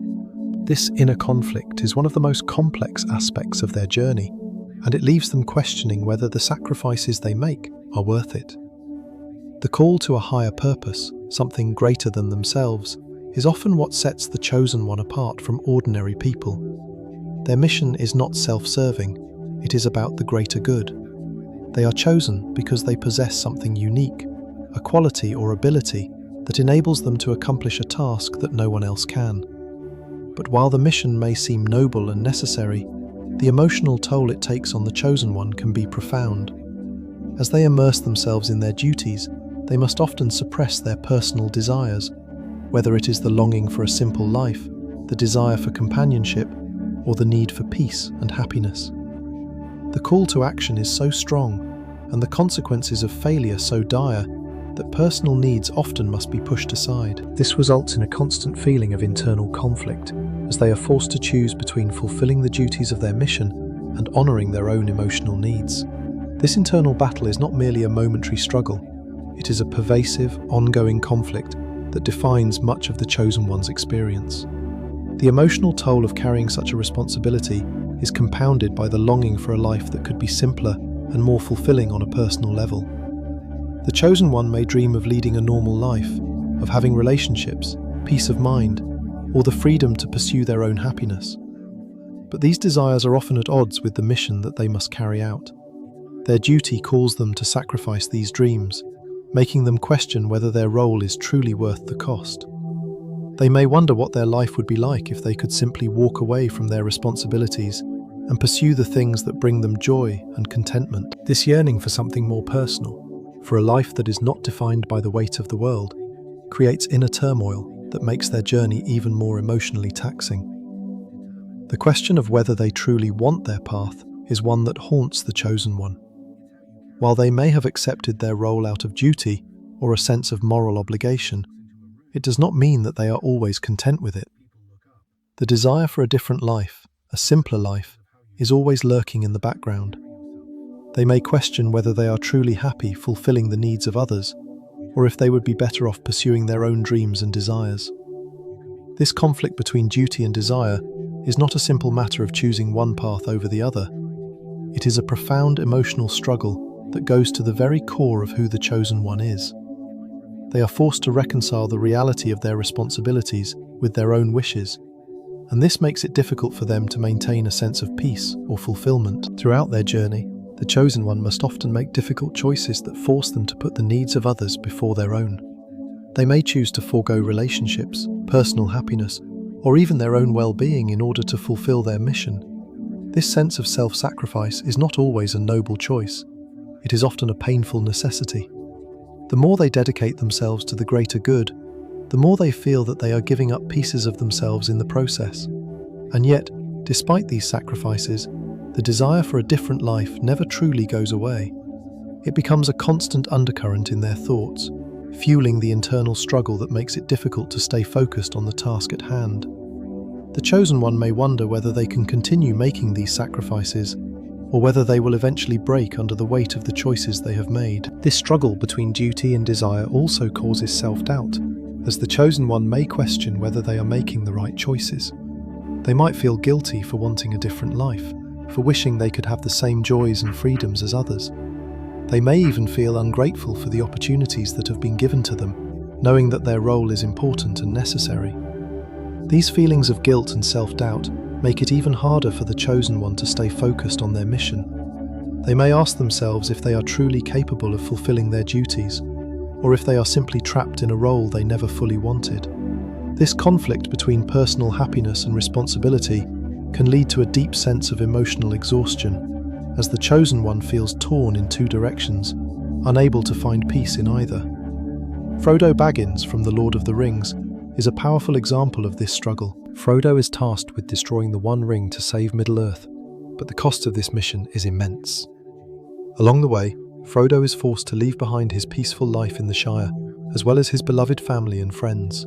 This inner conflict is one of the most complex aspects of their journey, and it leaves them questioning whether the sacrifices they make are worth it. The call to a higher purpose, something greater than themselves, is often what sets the chosen one apart from ordinary people. Their mission is not self-serving, it is about the greater good. They are chosen because they possess something unique, a quality or ability that enables them to accomplish a task that no one else can. But while the mission may seem noble and necessary, the emotional toll it takes on the chosen one can be profound. As they immerse themselves in their duties, they must often suppress their personal desires, whether it is the longing for a simple life, the desire for companionship, or the need for peace and happiness. The call to action is so strong, and the consequences of failure so dire, that personal needs often must be pushed aside. This results in a constant feeling of internal conflict, as they are forced to choose between fulfilling the duties of their mission and honouring their own emotional needs. This internal battle is not merely a momentary struggle, it is a pervasive, ongoing conflict that defines much of the chosen one's experience. The emotional toll of carrying such a responsibility is compounded by the longing for a life that could be simpler and more fulfilling on a personal level. The chosen one may dream of leading a normal life, of having relationships, peace of mind, or the freedom to pursue their own happiness. But these desires are often at odds with the mission that they must carry out. Their duty calls them to sacrifice these dreams, making them question whether their role is truly worth the cost. They may wonder what their life would be like if they could simply walk away from their responsibilities and pursue the things that bring them joy and contentment. This yearning for something more personal, for a life that is not defined by the weight of the world, creates inner turmoil that makes their journey even more emotionally taxing. The question of whether they truly want their path is one that haunts the chosen one. While they may have accepted their role out of duty or a sense of moral obligation, it does not mean that they are always content with it. The desire for a different life, a simpler life, is always lurking in the background. They may question whether they are truly happy fulfilling the needs of others, or if they would be better off pursuing their own dreams and desires. This conflict between duty and desire is not a simple matter of choosing one path over the other. It is a profound emotional struggle that goes to the very core of who the chosen one is. They are forced to reconcile the reality of their responsibilities with their own wishes, and this makes it difficult for them to maintain a sense of peace or fulfillment. Throughout their journey, the chosen one must often make difficult choices that force them to put the needs of others before their own. They may choose to forego relationships, personal happiness, or even their own well-being in order to fulfill their mission. This sense of self-sacrifice is not always a noble choice. It is often a painful necessity. The more they dedicate themselves to the greater good, the more they feel that they are giving up pieces of themselves in the process. And yet, despite these sacrifices, the desire for a different life never truly goes away. It becomes a constant undercurrent in their thoughts, fueling the internal struggle that makes it difficult to stay focused on the task at hand. The chosen one may wonder whether they can continue making these sacrifices, or whether they will eventually break under the weight of the choices they have made. This struggle between duty and desire also causes self-doubt, as the chosen one may question whether they are making the right choices. They might feel guilty for wanting a different life, for wishing they could have the same joys and freedoms as others. They may even feel ungrateful for the opportunities that have been given to them, knowing that their role is important and necessary. These feelings of guilt and self-doubt make it even harder for the chosen one to stay focused on their mission. They may ask themselves if they are truly capable of fulfilling their duties, or if they are simply trapped in a role they never fully wanted. This conflict between personal happiness and responsibility can lead to a deep sense of emotional exhaustion, as the chosen one feels torn in two directions, unable to find peace in either. Frodo Baggins from The Lord of the Rings is a powerful example of this struggle. Frodo is tasked with destroying the One Ring to save Middle-earth, but the cost of this mission is immense. Along the way, Frodo is forced to leave behind his peaceful life in the Shire, as well as his beloved family and friends.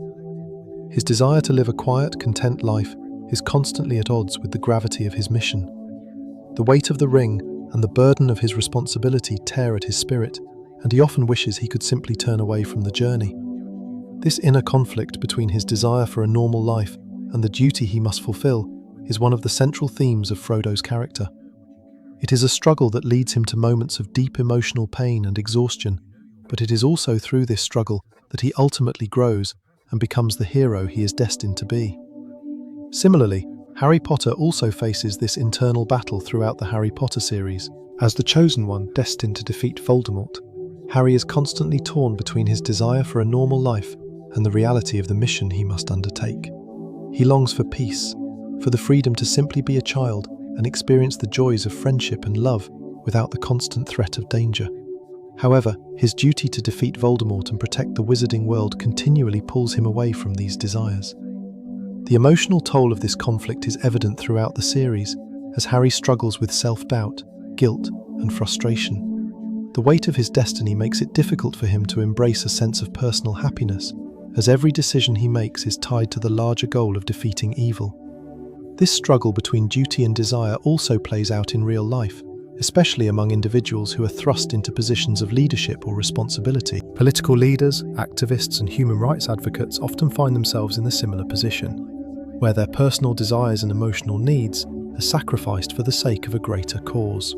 His desire to live a quiet, content life is constantly at odds with the gravity of his mission. The weight of the ring and the burden of his responsibility tear at his spirit, and he often wishes he could simply turn away from the journey. This inner conflict between his desire for a normal life and the duty he must fulfill is one of the central themes of Frodo's character. It is a struggle that leads him to moments of deep emotional pain and exhaustion, but it is also through this struggle that he ultimately grows and becomes the hero he is destined to be. Similarly, Harry Potter also faces this internal battle throughout the Harry Potter series. As the chosen one destined to defeat Voldemort, Harry is constantly torn between his desire for a normal life and the reality of the mission he must undertake. He longs for peace, for the freedom to simply be a child and experience the joys of friendship and love without the constant threat of danger. However, his duty to defeat Voldemort and protect the wizarding world continually pulls him away from these desires. The emotional toll of this conflict is evident throughout the series, as Harry struggles with self-doubt, guilt, and frustration. The weight of his destiny makes it difficult for him to embrace a sense of personal happiness, as every decision he makes is tied to the larger goal of defeating evil. This struggle between duty and desire also plays out in real life, especially among individuals who are thrust into positions of leadership or responsibility. Political leaders, activists, and human rights advocates often find themselves in a similar position, where their personal desires and emotional needs are sacrificed for the sake of a greater cause.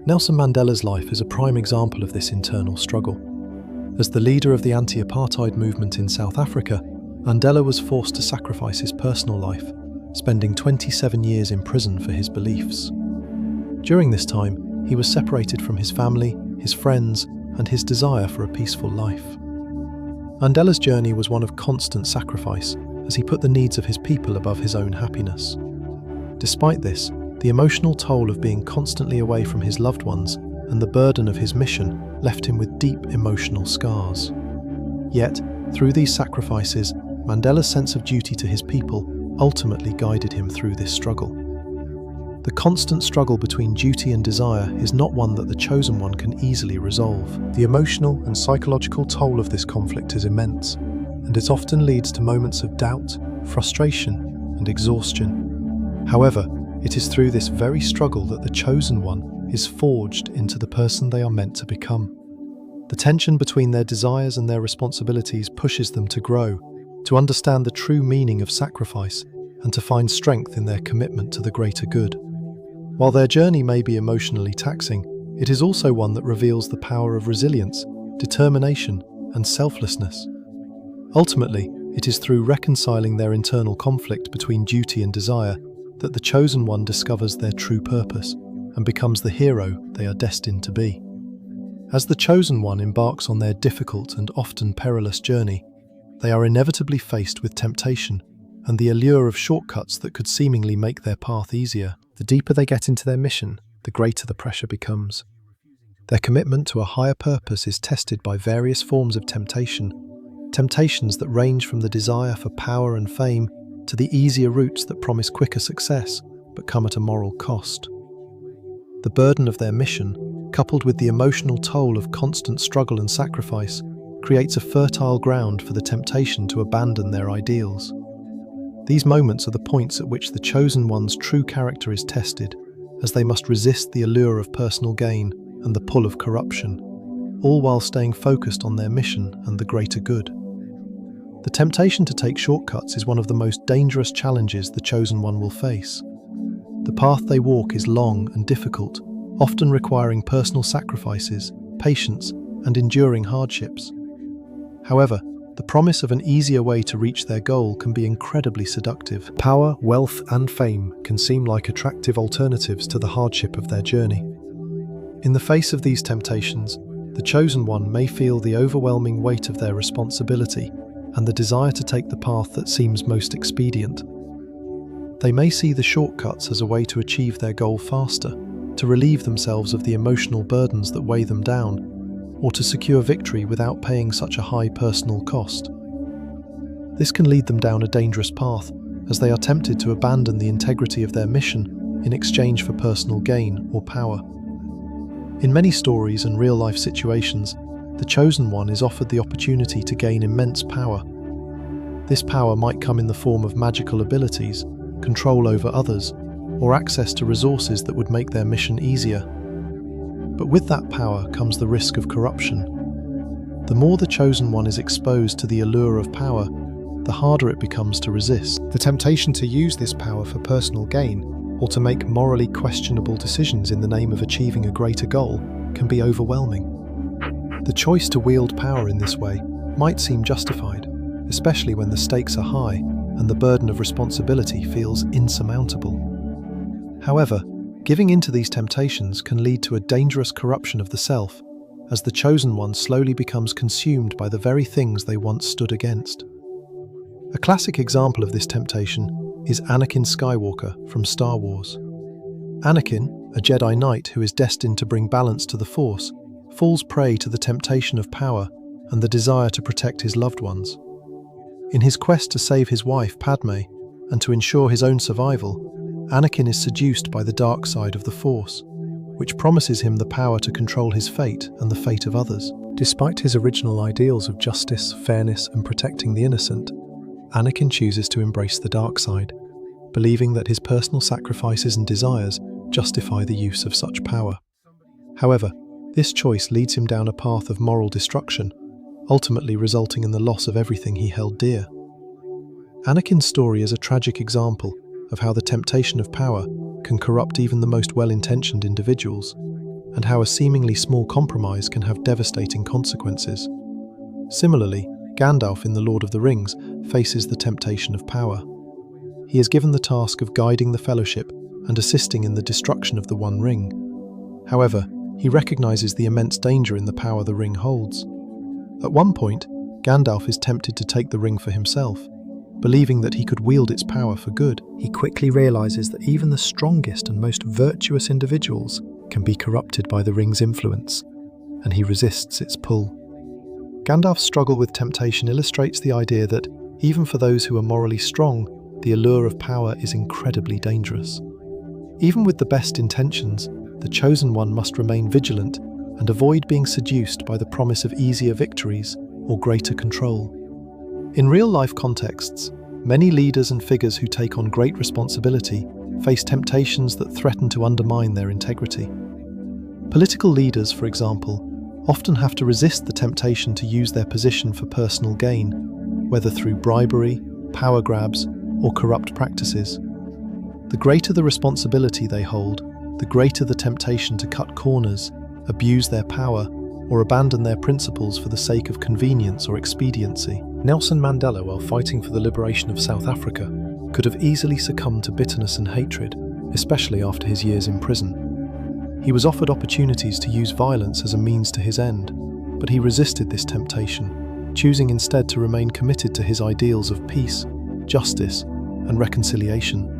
Nelson Mandela's life is a prime example of this internal struggle. As the leader of the anti-apartheid movement in South Africa, Mandela was forced to sacrifice his personal life, spending 27 years in prison for his beliefs. During this time, he was separated from his family, his friends, and his desire for a peaceful life. Mandela's journey was one of constant sacrifice, as he put the needs of his people above his own happiness. Despite this, the emotional toll of being constantly away from his loved ones and the burden of his mission left him with deep emotional scars. Yet, through these sacrifices, Mandela's sense of duty to his people ultimately guided him through this struggle. The constant struggle between duty and desire is not one that the chosen one can easily resolve. The emotional and psychological toll of this conflict is immense, and it often leads to moments of doubt, frustration, and exhaustion. However, it is through this very struggle that the chosen one is forged into the person they are meant to become. The tension between their desires and their responsibilities pushes them to grow, to understand the true meaning of sacrifice, and to find strength in their commitment to the greater good. While their journey may be emotionally taxing, it is also one that reveals the power of resilience, determination, and selflessness. Ultimately, it is through reconciling their internal conflict between duty and desire that the chosen one discovers their true purpose and becomes the hero they are destined to be. As the chosen one embarks on their difficult and often perilous journey, they are inevitably faced with temptation and the allure of shortcuts that could seemingly make their path easier. The deeper they get into their mission, the greater the pressure becomes. Their commitment to a higher purpose is tested by various forms of temptations that range from the desire for power and fame to the easier routes that promise quicker success but come at a moral cost. The burden of their mission, coupled with the emotional toll of constant struggle and sacrifice, creates a fertile ground for the temptation to abandon their ideals. These moments are the points at which the chosen one's true character is tested, as they must resist the allure of personal gain and the pull of corruption, all while staying focused on their mission and the greater good. The temptation to take shortcuts is one of the most dangerous challenges the chosen one will face. The path they walk is long and difficult, often requiring personal sacrifices, patience, and enduring hardships. However, The promise of an easier way to reach their goal can be incredibly seductive. Power, wealth, and fame can seem like attractive alternatives to the hardship of their journey. In the face of these temptations, the chosen one may feel the overwhelming weight of their responsibility and the desire to take the path that seems most expedient. They may see the shortcuts as a way to achieve their goal faster, to relieve themselves of the emotional burdens that weigh them down, or to secure victory without paying such a high personal cost. This can lead them down a dangerous path, as they are tempted to abandon the integrity of their mission in exchange for personal gain or power. In many stories and real-life situations, the chosen one is offered the opportunity to gain immense power. This power might come in the form of magical abilities, control over others, or access to resources that would make their mission easier. But with that power comes the risk of corruption. The more the chosen one is exposed to the allure of power, the harder it becomes to resist. The temptation to use this power for personal gain, or to make morally questionable decisions in the name of achieving a greater goal, can be overwhelming. The choice to wield power in this way might seem justified, especially when the stakes are high and the burden of responsibility feels insurmountable. However, giving in to these temptations can lead to a dangerous corruption of the self, as the chosen one slowly becomes consumed by the very things they once stood against. A classic example of this temptation is Anakin Skywalker from Star Wars. Anakin, a Jedi Knight who is destined to bring balance to the Force, falls prey to the temptation of power and the desire to protect his loved ones. In his quest to save his wife Padme and to ensure his own survival, Anakin is seduced by the dark side of the Force, which promises him the power to control his fate and the fate of others. Despite his original ideals of justice, fairness, and protecting the innocent, Anakin chooses to embrace the dark side, believing that his personal sacrifices and desires justify the use of such power. However, this choice leads him down a path of moral destruction, ultimately resulting in the loss of everything he held dear. Anakin's story is a tragic example of how the temptation of power can corrupt even the most well-intentioned individuals, and how a seemingly small compromise can have devastating consequences. Similarly, Gandalf in The Lord of the Rings faces the temptation of power. He is given the task of guiding the Fellowship and assisting in the destruction of the One Ring. However, he recognizes the immense danger in the power the ring holds. At one point, Gandalf is tempted to take the ring for himself, believing that he could wield its power for good. He quickly realizes that even the strongest and most virtuous individuals can be corrupted by the ring's influence, and he resists its pull. Gandalf's struggle with temptation illustrates the idea that, even for those who are morally strong, the allure of power is incredibly dangerous. Even with the best intentions, the chosen one must remain vigilant and avoid being seduced by the promise of easier victories or greater control. In real-life contexts, many leaders and figures who take on great responsibility face temptations that threaten to undermine their integrity. Political leaders, for example, often have to resist the temptation to use their position for personal gain, whether through bribery, power grabs, or corrupt practices. The greater the responsibility they hold, the greater the temptation to cut corners, abuse their power, or abandon their principles for the sake of convenience or expediency. Nelson Mandela, while fighting for the liberation of South Africa, could have easily succumbed to bitterness and hatred, especially after his years in prison. He was offered opportunities to use violence as a means to his end, but he resisted this temptation, choosing instead to remain committed to his ideals of peace, justice, and reconciliation.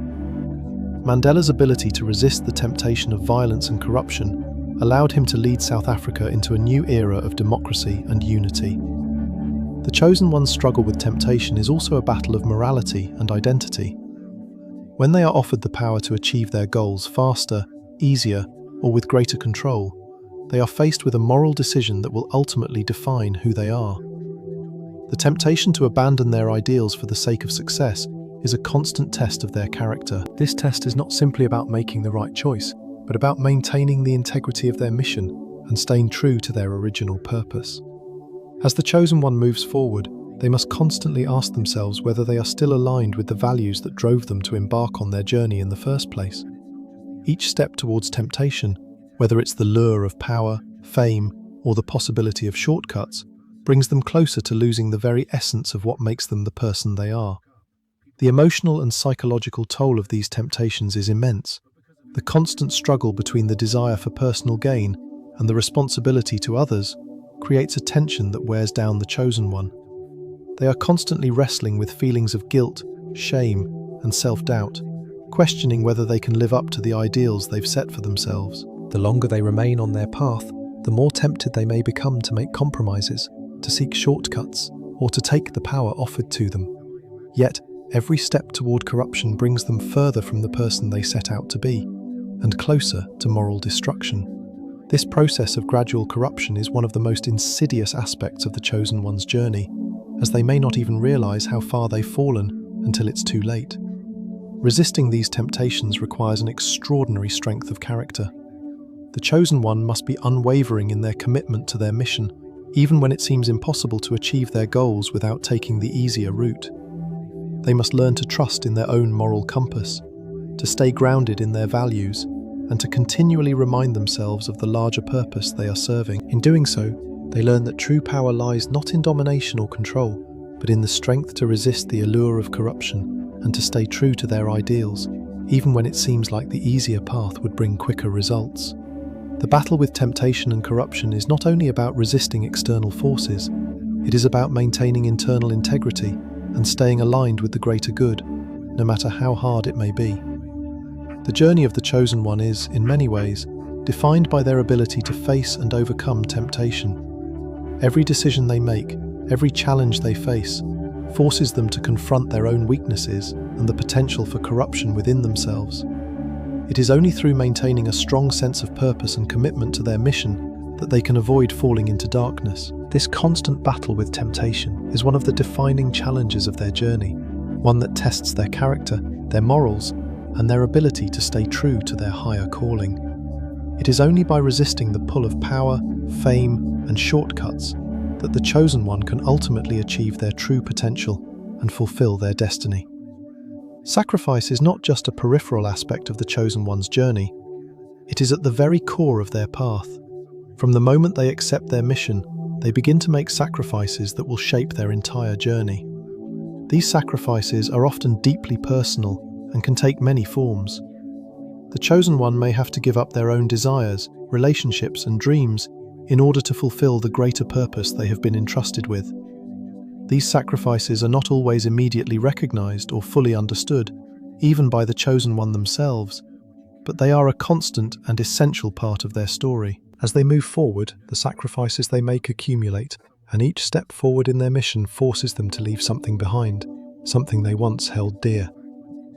Mandela's ability to resist the temptation of violence and corruption allowed him to lead South Africa into a new era of democracy and unity. The chosen one's struggle with temptation is also a battle of morality and identity. When they are offered the power to achieve their goals faster, easier, or with greater control, they are faced with a moral decision that will ultimately define who they are. The temptation to abandon their ideals for the sake of success is a constant test of their character. This test is not simply about making the right choice, but about maintaining the integrity of their mission and staying true to their original purpose. As the chosen one moves forward, they must constantly ask themselves whether they are still aligned with the values that drove them to embark on their journey in the first place. Each step towards temptation, whether it's the lure of power, fame, or the possibility of shortcuts, brings them closer to losing the very essence of what makes them the person they are. The emotional and psychological toll of these temptations is immense. The constant struggle between the desire for personal gain and the responsibility to others creates a tension that wears down the chosen one. They are constantly wrestling with feelings of guilt, shame, and self-doubt, questioning whether they can live up to the ideals they've set for themselves. The longer they remain on their path, the more tempted they may become to make compromises, to seek shortcuts, or to take the power offered to them. Yet, every step toward corruption brings them further from the person they set out to be, and closer to moral destruction. This process of gradual corruption is one of the most insidious aspects of the chosen one's journey, as they may not even realize how far they've fallen until it's too late. Resisting these temptations requires an extraordinary strength of character. The chosen one must be unwavering in their commitment to their mission, even when it seems impossible to achieve their goals without taking the easier route. They must learn to trust in their own moral compass, to stay grounded in their values, and to continually remind themselves of the larger purpose they are serving. In doing so, they learn that true power lies not in domination or control, but in the strength to resist the allure of corruption and to stay true to their ideals, even when it seems like the easier path would bring quicker results. The battle with temptation and corruption is not only about resisting external forces, it is about maintaining internal integrity and staying aligned with the greater good, no matter how hard it may be. The journey of the chosen one is, in many ways, defined by their ability to face and overcome temptation. Every decision they make, every challenge they face, forces them to confront their own weaknesses and the potential for corruption within themselves. It is only through maintaining a strong sense of purpose and commitment to their mission that they can avoid falling into darkness. This constant battle with temptation is one of the defining challenges of their journey, one that tests their character, their morals, and their ability to stay true to their higher calling. It is only by resisting the pull of power, fame, and shortcuts that the chosen one can ultimately achieve their true potential and fulfill their destiny. Sacrifice is not just a peripheral aspect of the chosen one's journey, it is at the very core of their path. From the moment they accept their mission, they begin to make sacrifices that will shape their entire journey. These sacrifices are often deeply personal and can take many forms. The chosen one may have to give up their own desires, relationships, and dreams in order to fulfill the greater purpose they have been entrusted with. These sacrifices are not always immediately recognized or fully understood, even by the chosen one themselves, but they are a constant and essential part of their story. As they move forward, the sacrifices they make accumulate, and each step forward in their mission forces them to leave something behind, something they once held dear.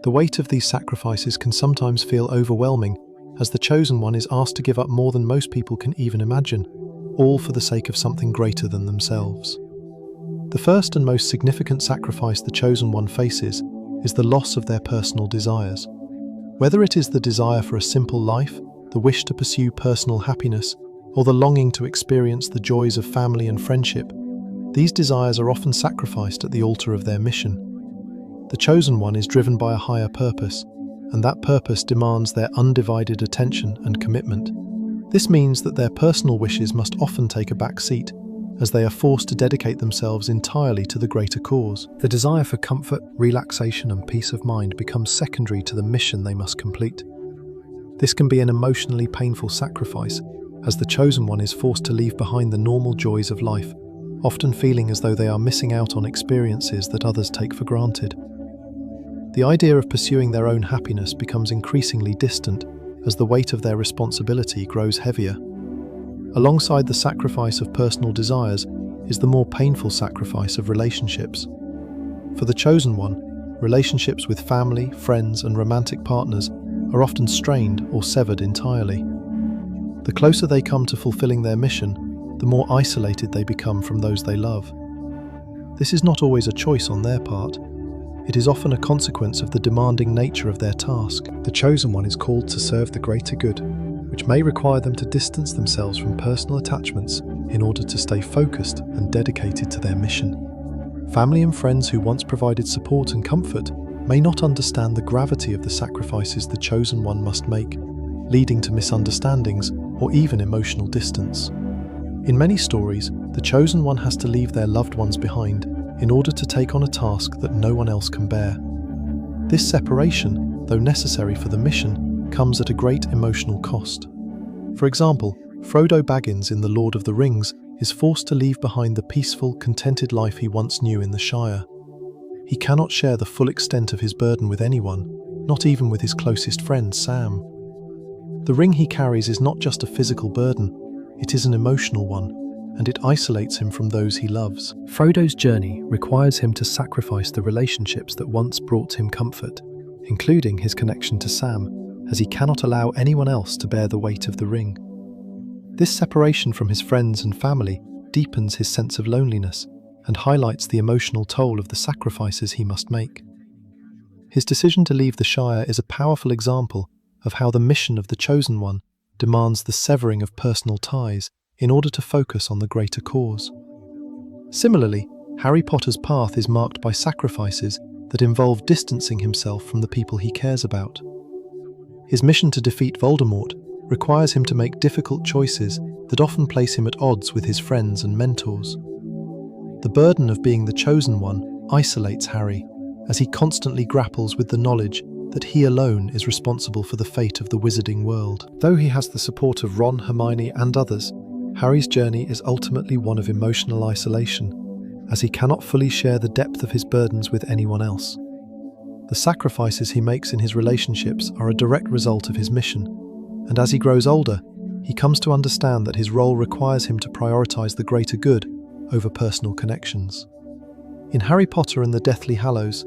The weight of these sacrifices can sometimes feel overwhelming, as the chosen one is asked to give up more than most people can even imagine, all for the sake of something greater than themselves. The first and most significant sacrifice the chosen one faces is the loss of their personal desires. Whether it is the desire for a simple life, the wish to pursue personal happiness, or the longing to experience the joys of family and friendship, these desires are often sacrificed at the altar of their mission. The chosen one is driven by a higher purpose, and that purpose demands their undivided attention and commitment. This means that their personal wishes must often take a back seat, as they are forced to dedicate themselves entirely to the greater cause. The desire for comfort, relaxation, and peace of mind becomes secondary to the mission they must complete. This can be an emotionally painful sacrifice, as the chosen one is forced to leave behind the normal joys of life, often feeling as though they are missing out on experiences that others take for granted. The idea of pursuing their own happiness becomes increasingly distant as the weight of their responsibility grows heavier. Alongside the sacrifice of personal desires is the more painful sacrifice of relationships. For the chosen one, relationships with family, friends, and romantic partners are often strained or severed entirely. The closer they come to fulfilling their mission, the more isolated they become from those they love. This is not always a choice on their part. It is often a consequence of the demanding nature of their task. The chosen one is called to serve the greater good, which may require them to distance themselves from personal attachments in order to stay focused and dedicated to their mission. Family and friends who once provided support and comfort may not understand the gravity of the sacrifices the chosen one must make, leading to misunderstandings or even emotional distance. In many stories, The chosen one has to leave their loved ones behind in order to take on a task that no one else can bear. This separation, though necessary for the mission, comes at a great emotional cost. For example, Frodo Baggins in The Lord of the Rings is forced to leave behind the peaceful, contented life he once knew in the Shire. He cannot share the full extent of his burden with anyone, not even with his closest friend, Sam. The ring he carries is not just a physical burden, it is an emotional one, and it isolates him from those he loves. Frodo's journey requires him to sacrifice the relationships that once brought him comfort, including his connection to Sam, as he cannot allow anyone else to bear the weight of the ring. This separation from his friends and family deepens his sense of loneliness and highlights the emotional toll of the sacrifices he must make. His decision to leave the Shire is a powerful example of how the mission of the Chosen One demands the severing of personal ties in order to focus on the greater cause. Similarly, Harry Potter's path is marked by sacrifices that involve distancing himself from the people he cares about. His mission to defeat Voldemort requires him to make difficult choices that often place him at odds with his friends and mentors. The burden of being the Chosen One isolates Harry, as he constantly grapples with the knowledge that he alone is responsible for the fate of the wizarding world. Though he has the support of Ron, Hermione, and others, Harry's journey is ultimately one of emotional isolation, as he cannot fully share the depth of his burdens with anyone else. The sacrifices he makes in his relationships are a direct result of his mission, and as he grows older, he comes to understand that his role requires him to prioritize the greater good over personal connections. In Harry Potter and the Deathly Hallows,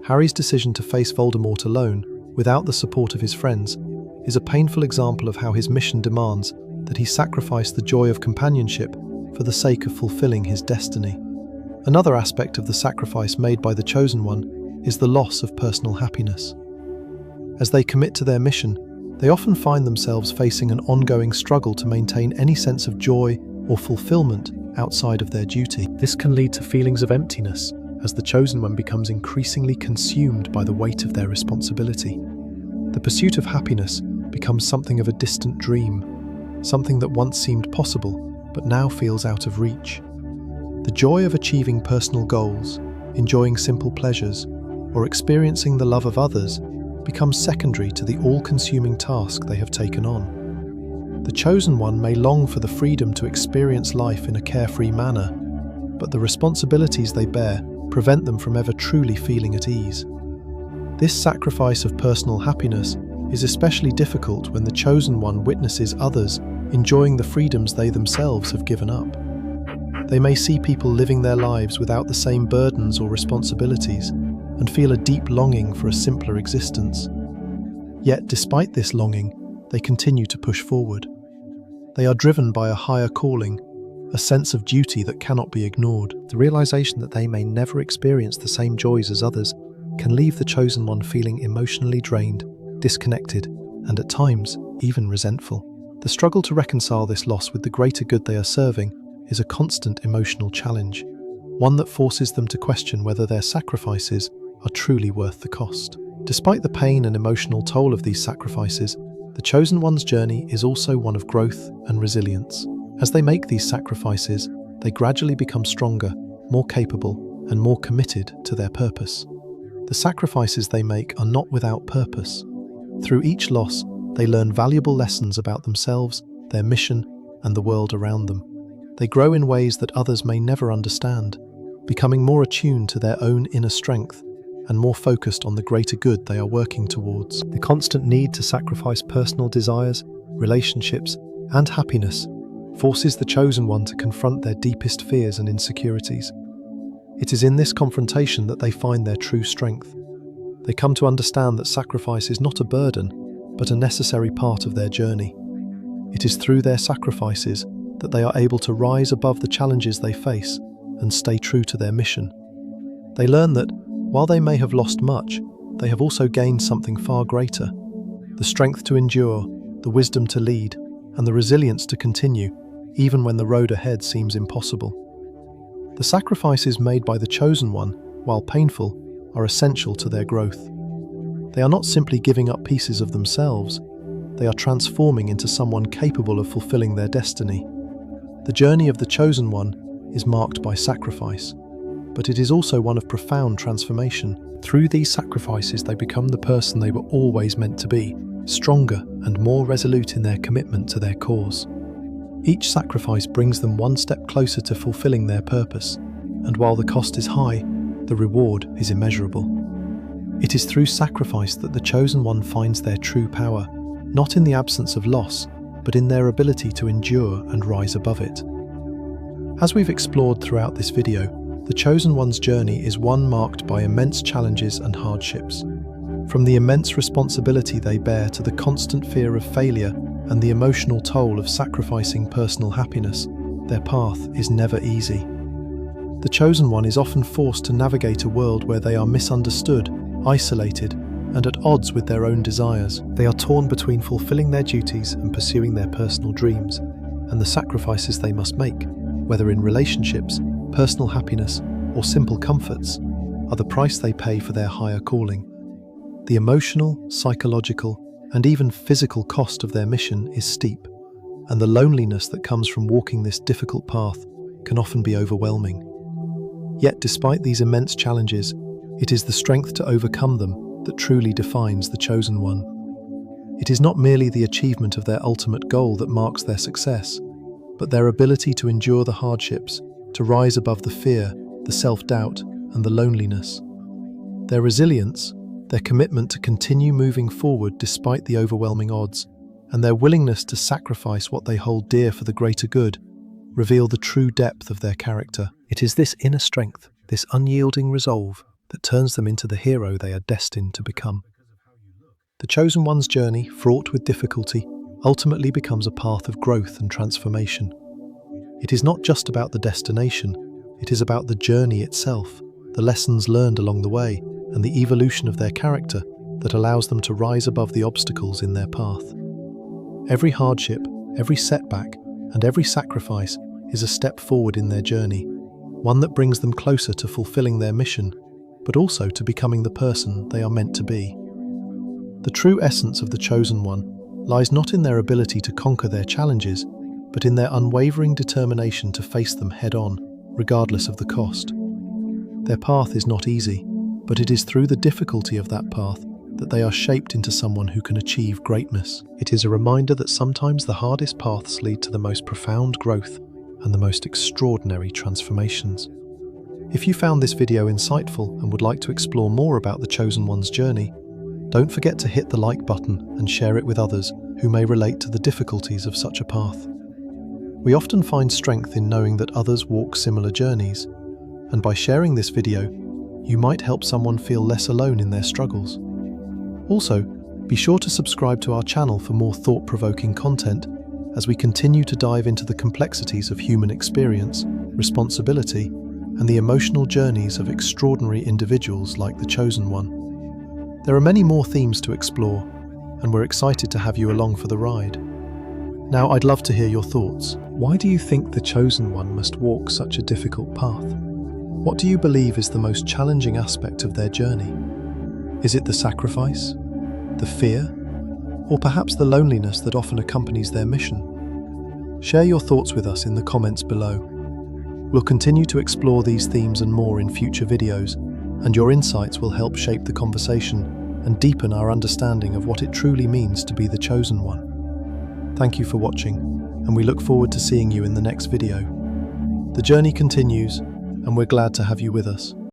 Harry's decision to face Voldemort alone, without the support of his friends, is a painful example of how his mission demands that he sacrifice the joy of companionship for the sake of fulfilling his destiny. Another aspect of the sacrifice made by the Chosen One is the loss of personal happiness. As they commit to their mission, they often find themselves facing an ongoing struggle to maintain any sense of joy or fulfillment outside of their duty. This can lead to feelings of emptiness, as the Chosen One becomes increasingly consumed by the weight of their responsibility. The pursuit of happiness becomes something of a distant dream, something that once seemed possible, but now feels out of reach. The joy of achieving personal goals, enjoying simple pleasures, or experiencing the love of others becomes secondary to the all-consuming task they have taken on. The Chosen One may long for the freedom to experience life in a carefree manner, but the responsibilities they bear prevent them from ever truly feeling at ease. This sacrifice of personal happiness is especially difficult when the Chosen One witnesses others enjoying the freedoms they themselves have given up. They may see people living their lives without the same burdens or responsibilities and feel a deep longing for a simpler existence. Yet, despite this longing, they continue to push forward. They are driven by a higher calling, a sense of duty that cannot be ignored. The realization that they may never experience the same joys as others can leave the Chosen One feeling emotionally drained, disconnected, and at times, even resentful. The struggle to reconcile this loss with the greater good they are serving is a constant emotional challenge, one that forces them to question whether their sacrifices are truly worth the cost. Despite the pain and emotional toll of these sacrifices, the Chosen One's journey is also one of growth and resilience. As they make these sacrifices, they gradually become stronger, more capable, and more committed to their purpose. The sacrifices they make are not without purpose. Through each loss, they learn valuable lessons about themselves, their mission, and the world around them. They grow in ways that others may never understand, becoming more attuned to their own inner strength and more focused on the greater good they are working towards. The constant need to sacrifice personal desires, relationships, and happiness forces the Chosen One to confront their deepest fears and insecurities. It is in this confrontation that they find their true strength. They come to understand that sacrifice is not a burden, but a necessary part of their journey. It is through their sacrifices that they are able to rise above the challenges they face and stay true to their mission. They learn that, while they may have lost much, they have also gained something far greater: the strength to endure, the wisdom to lead, and the resilience to continue, even when the road ahead seems impossible. The sacrifices made by the Chosen One, while painful, are essential to their growth. They are not simply giving up pieces of themselves, they are transforming into someone capable of fulfilling their destiny. The journey of the Chosen One is marked by sacrifice, but it is also one of profound transformation. Through these sacrifices, they become the person they were always meant to be, stronger and more resolute in their commitment to their cause. Each sacrifice brings them one step closer to fulfilling their purpose, and while the cost is high, the reward is immeasurable. It is through sacrifice that the chosen one finds their true power, not in the absence of loss, but in their ability to endure and rise above it. As we've explored throughout this video, the chosen one's journey is one marked by immense challenges and hardships. From the immense responsibility they bear to the constant fear of failure and the emotional toll of sacrificing personal happiness, their path is never easy. The chosen one is often forced to navigate a world where they are misunderstood, isolated, and at odds with their own desires. They are torn between fulfilling their duties and pursuing their personal dreams, and the sacrifices they must make, whether in relationships, personal happiness, or simple comforts, are the price they pay for their higher calling. The emotional, psychological, and even physical cost of their mission is steep, and the loneliness that comes from walking this difficult path can often be overwhelming. Yet despite these immense challenges, it is the strength to overcome them that truly defines the chosen one. It is not merely the achievement of their ultimate goal that marks their success, but their ability to endure the hardships, to rise above the fear, the self-doubt, and the loneliness. Their resilience, their commitment to continue moving forward despite the overwhelming odds, and their willingness to sacrifice what they hold dear for the greater good, reveal the true depth of their character. It is this inner strength, this unyielding resolve, that turns them into the hero they are destined to become. The chosen one's journey, fraught with difficulty, ultimately becomes a path of growth and transformation. It is not just about the destination, it is about the journey itself, the lessons learned along the way, and the evolution of their character that allows them to rise above the obstacles in their path. Every hardship, every setback, and every sacrifice is a step forward in their journey, one that brings them closer to fulfilling their mission, but also to becoming the person they are meant to be. The true essence of the chosen one lies not in their ability to conquer their challenges, but in their unwavering determination to face them head-on, regardless of the cost. Their path is not easy, but it is through the difficulty of that path that they are shaped into someone who can achieve greatness. It is a reminder that sometimes the hardest paths lead to the most profound growth and the most extraordinary transformations. If you found this video insightful and would like to explore more about the chosen one's journey, don't forget to hit the like button and share it with others who may relate to the difficulties of such a path. We often find strength in knowing that others walk similar journeys, and by sharing this video, you might help someone feel less alone in their struggles. Also, be sure to subscribe to our channel for more thought-provoking content as we continue to dive into the complexities of human experience, responsibility, and the emotional journeys of extraordinary individuals like the chosen one. There are many more themes to explore, and we're excited to have you along for the ride. Now, I'd love to hear your thoughts. Why do you think the chosen one must walk such a difficult path? What do you believe is the most challenging aspect of their journey? Is it the sacrifice, the fear, or perhaps the loneliness that often accompanies their mission? Share your thoughts with us in the comments below. We'll continue to explore these themes and more in future videos, and your insights will help shape the conversation and deepen our understanding of what it truly means to be the chosen one. Thank you for watching, and we look forward to seeing you in the next video. The journey continues, and we're glad to have you with us.